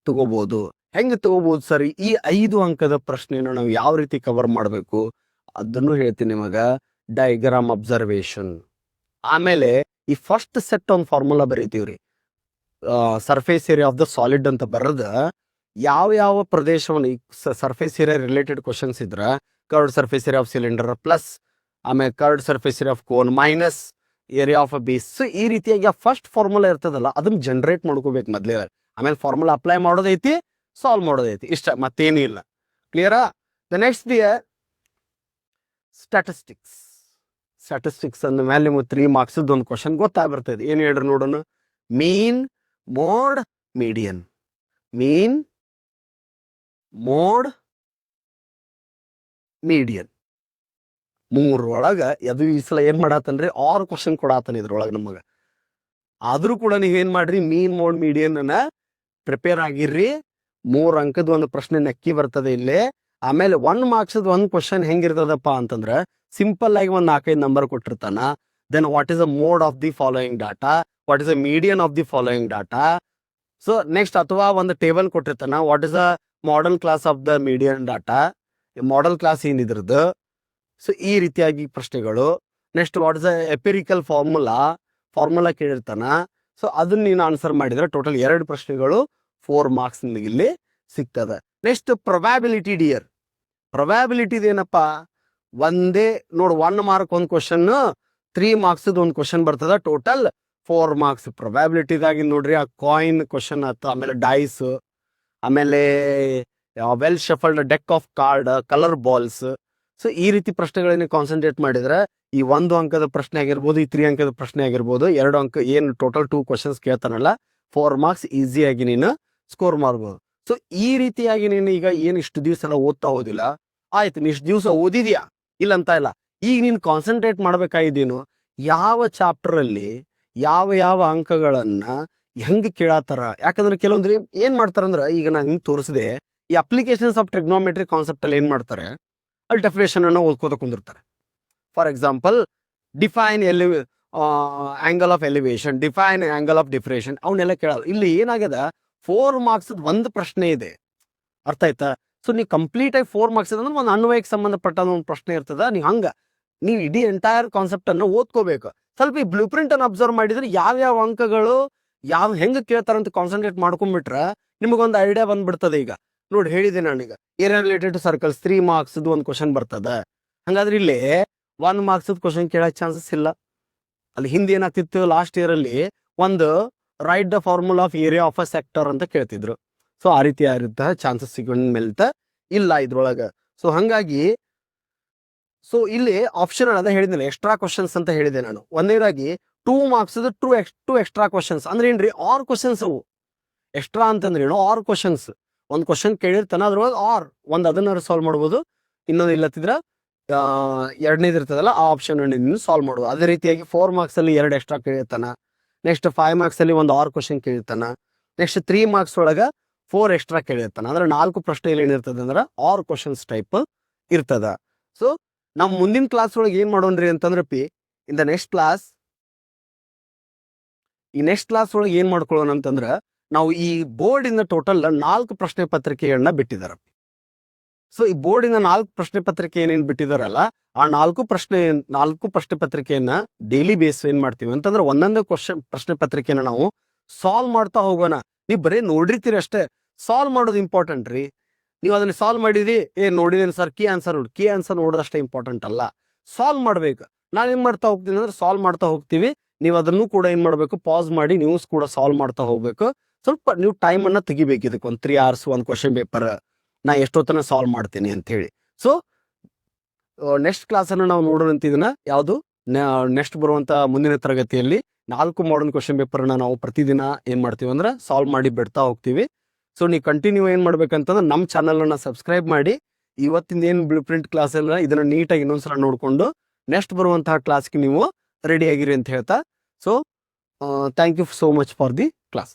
ತಗೋಬಹುದು. ಹೆಂಗೆ ತಗೋಬಹುದು ಸರ್? ಈ 5 ಅಂಕದ ಪ್ರಶ್ನೆನ ನಾವು ಯಾವ ರೀತಿ ಕವರ್ ಮಾಡಬೇಕು ಅದನ್ನು ಹೇಳ್ತೀನಿ ನಿಮಗ. ಡೈಗ್ರಾಮ್ ಅಬ್ಸರ್ವೇಷನ್, ಆಮೇಲೆ ಈ ಫಸ್ಟ್ ಸೆಟ್ ಒಂದು ಫಾರ್ಮುಲಾ ಬರೀತೀವ್ರಿ, surface area of the solid ಅಂತ ಬರದ ಯಾವ ಪ್ರದೇಶವನ್ನು ಸರ್ಫೇಸ್ ಏರಿಯಾ ರಿಲೇಟೆಡ್ ಕ್ವಶನ್ಸ್ ಇದ್ರ curved surface area of cylinder plus ಆಮೇಲೆ curved surface area of cone minus area of a base. So ಈ ರೀತಿಯಾಗಿ ಫಸ್ಟ್ ಫಾರ್ಮುಲಾ ಇರ್ತದಲ್ಲ ಅದನ್ನ ಜನರೇಟ್ ಮಾಡ್ಕೋಬೇಕು ಮೊದಲೇ. ಆಮೇಲೆ ಫಾರ್ಮುಲಾ ಅಪ್ಲೈ ಮಾಡೋದೈತಿ, ಸಾಲ್ವ್ ಮಾಡೋದೈತಿ, ಇಷ್ಟ, ಮತ್ತೇನು ಇಲ್ಲ. ಕ್ಲಿಯರಾ? The next statistics. ಸ್ಟ್ಯಾಟಿಸ್ಟಿಕ್ಸ್ ಅಂದ ಮೇಲೆ ನಿಮ್ಗೆ 3 marks ಒಂದು ಕ್ವಶನ್ ಗೊತ್ತಾಗ್ಬರ್ತದೆ. ಏನು ಹೇಳ್ರಿ ನೋಡೋಣ. ಮೀನ್, ಮೋಡ್, ಮೀಡಿಯನ್. ಮೀನ್, ಮೋಡ್, ಮೀಡಿಯನ್ 3 ಒಳಗ ಅದು ಈ ಸಲ ಏನ್ ಮಾಡತ್ತನ್ರಿ, 6 ಕ್ವಶನ್ ಕೊಡಾತನ ಇದ್ರೊಳಗೆ ನಮಗ. ಆದ್ರೂ ಕೂಡ ನೀವೇನ್ ಮಾಡ್ರಿ, ಮೀನ್, ಮೋಡ್, ಮೀಡಿಯನ್ ಅನ್ನ ಪ್ರಿಪೇರ್ ಆಗಿರ್ರಿ. 3 ಅಂಕದ ಒಂದು ಪ್ರಶ್ನೆ ನಕ್ಕಿ ಬರ್ತದೆ ಇಲ್ಲಿ. ಆಮೇಲೆ 1 marks ಒಂದು ಕ್ವಶನ್ ಹೆಂಗಿರ್ತದಪ್ಪ ಅಂತಂದ್ರ ಸಿಂಪಲ್ ಆಗಿ ಒಂದು 4-5 ನಂಬರ್ ಕೊಟ್ಟಿರ್ತಾನ. Then what is the mode of the following data, what is the median of the following data. So next ಅಥವಾ ಒಂದು ಟೇಬಲ್ ಕೊಟ್ಟಿರ್ತಾನ, what is the modal class of the median data, modal class ಏನಿದ್ರದ್ದು. So ಈ ರೀತಿಯಾಗಿ ಪ್ರಶ್ನೆಗಳು. Next what is the empirical formula ಕೇಳಿರ್ತಾನ. So ಅದನ್ನ ನೀನು ಆನ್ಸರ್ ಮಾಡಿದ್ರೆ ಟೋಟಲ್ 2 ಪ್ರಶ್ನೆಗಳು 4 marks ಇಲ್ಲಿ ಸಿಗ್ತದೆ. Next probability dear. ಪ್ರೊಬ್ಯಾಬಿಲಿಟಿ ಏನಪ್ಪಾ, ಒಂದೇ ನೋಡು, 1 mark ಒಂದು ಕ್ವಶನ್, 3 marks ಒಂದು ಕ್ವಶನ್ ಬರ್ತದ, ಟೋಟಲ್ 4 marks. ಪ್ರೊಬ್ಯಾಬಿಲಿಟಿದಾಗಿ ನೋಡ್ರಿ, ಆ ಕಾಯಿನ್ ಕ್ವಶನ್ ಆಯ್ತು, ಆಮೇಲೆ ಡೈಸ್, ಆಮೇಲೆ well shuffled deck of card, colour balls. So ಈ ರೀತಿ ಪ್ರಶ್ನೆಗಳನ್ನ ಕಾನ್ಸಂಟ್ರೇಟ್ ಮಾಡಿದ್ರೆ ಈ 1 ಅಂಕದ ಪ್ರಶ್ನೆ ಆಗಿರ್ಬೋದು, ಈ 3 ಅಂಕದ ಪ್ರಶ್ನೆ ಆಗಿರ್ಬೋದು, 2 ಅಂಕ ಏನು ಟೋಟಲ್ 2 ಕ್ವಶನ್ಸ್ ಕೇಳ್ತಾನಲ್ಲ, 4 marks ಈಸಿಯಾಗಿ ನೀನು ಸ್ಕೋರ್ ಮಾಡ್ಬೋದು. ಸೊ ಈ ರೀತಿಯಾಗಿ ನೀನು ಈಗ ಏನು ಇಷ್ಟು ದಿವಸ ಎಲ್ಲ ಓದ್ತಾ ಹೋದಿಲ್ಲ, ಆಯ್ತು, ನೀ ಇಷ್ಟು ದಿವಸ ಓದಿದ್ಯಾ, ಇಲ್ಲ ಅಂತ ಇಲ್ಲ. ಈಗ ನೀನು ಕಾನ್ಸಂಟ್ರೇಟ್ ಮಾಡ್ಬೇಕಾಗಿದ್ದೇನು, ಯಾವ ಚಾಪ್ಟರ್ ಅಲ್ಲಿ ಯಾವ ಅಂಕಗಳನ್ನ ಹೆಂಗೆ ಕೇಳತ್ತಾರ. ಯಾಕಂದ್ರೆ ಕೆಲವೊಂದ್ರಿ ಏನ್ ಮಾಡ್ತಾರಂದ್ರ, ಈಗ ನಾನು ಹಿಂಗೆ ತೋರಿಸಿದೆ, ಈ ಅಪ್ಲಿಕೇಶನ್ಸ್ ಆಫ್ ಟ್ರಿಗ್ನೋಮೆಟ್ರಿ ಕಾನ್ಸೆಪ್ಟ್ ಅಲ್ಲಿ ಏನ್ ಮಾಡ್ತಾರೆ, ಅಲ್ಲಿ ಡೆಫಿನೇಷನ್ ಅನ್ನ ಓದ್ಕೋತ ಕುಂದಿರ್ತಾರೆ. For example, define angle of elevation, define angle of depression, ಅವನ್ನೆಲ್ಲ ಕೇಳಲ್ಲ. ಇಲ್ಲಿ ಏನಾಗ್ಯದ, 4 marks ಒಂದು ಪ್ರಶ್ನೆ ಇದೆ, ಅರ್ಥ ಆಯ್ತಾ? ಸೊ ನೀವು ಕಂಪ್ಲೀಟ್ ಆಗಿ 4 marks ಅಂದ್ರೆ ಒಂದು ಅನ್ವಯಕ್ಕೆ ಸಂಬಂಧಪಟ್ಟ ಒಂದು ಪ್ರಶ್ನೆ ಇರ್ತದ. ನೀವು ಇಡೀ ಎಂಟೈರ್ ಕಾನ್ಸೆಪ್ಟ್ ಅನ್ನು ಓದ್ಕೋಬೇಕು. ಸ್ವಲ್ಪ ಈ ಬ್ಲೂ ಪ್ರಿಂಟ್ ಅನ್ನು ಅಬ್ಸರ್ವ್ ಮಾಡಿದ್ರೆ ಯಾವ ಅಂಕಗಳು ಹೆಂಗೆ ಕೇಳ್ತಾರಂತ ಕಾನ್ಸಂಟ್ರೇಟ್ ಮಾಡ್ಕೊಂಡ್ಬಿಟ್ರೆ ನಿಮಗೊಂದು ಐಡಿಯಾ ಬಂದ್ಬಿಡ್ತದೆ. ಈಗ ನೋಡಿ, ಹೇಳಿದೆ ನಾನೀಗ area related to circles 3 marks ಒಂದು ಕ್ವಶನ್ ಬರ್ತದ. ಹಂಗಾದ್ರೆ ಇಲ್ಲಿ 1 marks ಕ್ವಶನ್ ಕೇಳಕ್ ಚಾನ್ಸಸ್ ಇಲ್ಲ. ಅಲ್ಲಿ ಹಿಂದೆ ಏನಾಗ್ತಿತ್ತು, ಲಾಸ್ಟ್ ಇಯರ್ ಅಲ್ಲಿ ಒಂದು right the formula of area of a sector ಅಂತ ಕೇಳ್ತಿದ್ರು. ಸೊ ಆ ರೀತಿ ಚಾನ್ಸಸ್ ಸಿಗೋಣ ಮೇಲ್ತ ಇಲ್ಲ ಇದ್ರೊಳಗ. ಸೊ ಹಂಗಾಗಿ ಸೊ ಇಲ್ಲಿ ಆಪ್ಷನ್ ಅದ ಹೇಳಿದ್ನಲ್ಲ, ಎಕ್ಸ್ಟ್ರಾ ಕ್ವಶನ್ಸ್ ಅಂತ ಹೇಳಿದೆ ನಾನು. ಒಂದೇದಾಗಿ 2 marks ಟು ಎಕ್ಸ್ಟ್ರಾ ಕ್ವಶನ್ಸ್ ಅಂದ್ರೆ ಏನ್ರಿ, 6 ಕ್ವಶನ್ಸ್ ಅವು. ಎಕ್ಸ್ಟ್ರಾ ಅಂತಂದ್ರೆ ಏನು, 6 ಕ್ವಶನ್ಸ್. ಒಂದು ಕ್ವಶನ್ ಕೇಳಿರ್ತಾನ, ಅದ್ರೊಳಗೆ ಒಂದು ಅದನ್ನ ಸಾಲ್ವ್ ಮಾಡ್ಬೋದು, ಇನ್ನೊಂದು ಇಲ್ಲತ್ತಿದ್ರ 2ನೇದು ಇರ್ತದಲ್ಲ ಆ ಆಪ್ಷನ್ ಸಾಲ್ವ್ ಮಾಡ್ಬೋದು. ಅದೇ ರೀತಿಯಾಗಿ 4 marks ಅಲ್ಲಿ 2 ಎಕ್ಸ್ಟ್ರಾ ಕೇಳಿರ್ತಾನ. ನೆಕ್ಸ್ಟ್ 5 marks ಅಲ್ಲಿ ಒಂದು 6 ಕ್ವಶನ್ ಕೇಳಿರ್ತಾನ. ನೆಕ್ಸ್ಟ್ 3 marks ಒಳಗ 4 ಎಕ್ಸ್ಟ್ರಾ ಕೇಳಿರ್ತಾನ. ಅಂದ್ರೆ 4 ಪ್ರಶ್ನೆಯಲ್ಲಿ ಏನಿರ್ತದೆ ಅಂದ್ರೆ 6 ಕ್ವಶನ್ಸ್ ಟೈಪ್ ಇರ್ತದ. ಸೊ ನಾವು ಮುಂದಿನ ಕ್ಲಾಸ್ ಒಳಗೆ ಏನ್ ಮಾಡೋಣ್ರಿ ಅಂತಂದ್ರೆ ಇನ್ ದ ನೆಕ್ಸ್ಟ್ ಕ್ಲಾಸ್ ಒಳಗೆ ಏನ್ ಮಾಡ್ಕೊಳ್ಳೋಣ ಅಂತಂದ್ರ, ನಾವು ಈ ಬೋರ್ಡ್ ಇಂದ ಟೋಟಲ್ 4 ಪ್ರಶ್ನೆ ಪತ್ರಿಕೆಗಳನ್ನ ಬಿಟ್ಟಿದಾರ. ಸೊ ಈ ಬೋರ್ಡ್ ಇಂದ 4 ಪ್ರಶ್ನೆ ಪತ್ರಿಕೆ ಏನೇನ್ ಬಿಟ್ಟಿದಾರಲ್ಲ, ಆ 4 ಪ್ರಶ್ನೆ ಪತ್ರಿಕೆಯನ್ನ ಡೈಲಿ ಬೇಸ್ ಏನ್ ಮಾಡ್ತೀವಿ ಅಂತಂದ್ರೆ ಒಂದೊಂದು ಪ್ರಶ್ನೆ ಪತ್ರಿಕೆನ ನಾವು ಸಾಲ್ವ್ ಮಾಡ್ತಾ ಹೋಗೋಣ. ನೀವು ಬರೀ ನೋಡಿರ್ತೀರಿ ಅಷ್ಟೇ, ಸಾಲ್ವ್ ಮಾಡೋದು ಇಂಪಾರ್ಟೆಂಟ್ ರೀ. ನೀವು ಅದನ್ನ ಸಾಲ್ವ್ ಮಾಡಿದ್ರಿ, ನೋಡಿದೇನು ಸರ್, ಕೀ ಆನ್ಸರ್ ನೋಡೋದಷ್ಟೇ ಇಂಪಾರ್ಟೆಂಟ್ ಅಲ್ಲ, ಸಾಲ್ವ್ ಮಾಡ್ಬೇಕು. ನಾನು ಏನ್ ಮಾಡ್ತಾ ಹೋಗ್ತೀನಿ ಅಂದ್ರೆ ಸಾಲ್ವ್ ಮಾಡ್ತಾ ಹೋಗ್ತೀವಿ, ನೀವು ಅದನ್ನು ಕೂಡ ಏನ್ ಮಾಡ್ಬೇಕು, ಪಾಸ್ ಮಾಡಿ ನೀವು ಕೂಡ ಸಾಲ್ವ್ ಮಾಡ್ತಾ ಹೋಗ್ಬೇಕು. ಸ್ವಲ್ಪ ನೀವು ಟೈಮನ್ನು ತೆಗಿಬೇಕು ಇದಕ್ಕೆ. ಒಂದು 3 hours ಒಂದು ಕ್ವಶನ್ ಪೇಪರ್ ನಾ ಎಷ್ಟೊತ್ತನ ಸಾಲ್ವ್ ಮಾಡ್ತೀನಿ ಅಂತ ಹೇಳಿ. ಸೊ ನೆಕ್ಸ್ಟ್ ಕ್ಲಾಸನ್ನು ನಾವು ನೋಡೋಣಂತ ಇದನ್ನ ಯಾವುದು ನೆಕ್ಸ್ಟ್ ಬರುವಂಥ ಮುಂದಿನ ತರಗತಿಯಲ್ಲಿ 4 ಮಾಡರ್ನ್ ಕ್ವಶನ್ ಪೇಪರ್ನ ನಾವು ಪ್ರತಿದಿನ ಏನು ಮಾಡ್ತೀವಿ ಅಂದ್ರೆ ಸಾಲ್ವ್ ಮಾಡಿ ಬಿಡ್ತಾ ಹೋಗ್ತೀವಿ. ಸೊ ನೀವು ಕಂಟಿನ್ಯೂ ಏನು ಮಾಡ್ಬೇಕಂತಂದ್ರೆ ನಮ್ಮ ಚಾನಲನ್ನು ಸಬ್ಸ್ಕ್ರೈಬ್ ಮಾಡಿ ಇವತ್ತಿಂದ ಏನು ಬ್ಲೂ ಪ್ರಿಂಟ್ ಕ್ಲಾಸ್ ಎಲ್ಲ ಇದನ್ನು ನೀಟಾಗಿ ಇನ್ನೊಂದ್ಸಲ ನೋಡಿಕೊಂಡು ನೆಕ್ಸ್ಟ್ ಬರುವಂತಹ ಕ್ಲಾಸ್ಗೆ ನೀವು ರೆಡಿ ಆಗಿರಿ ಅಂತ ಹೇಳ್ತಾ. So thank you so much for the class.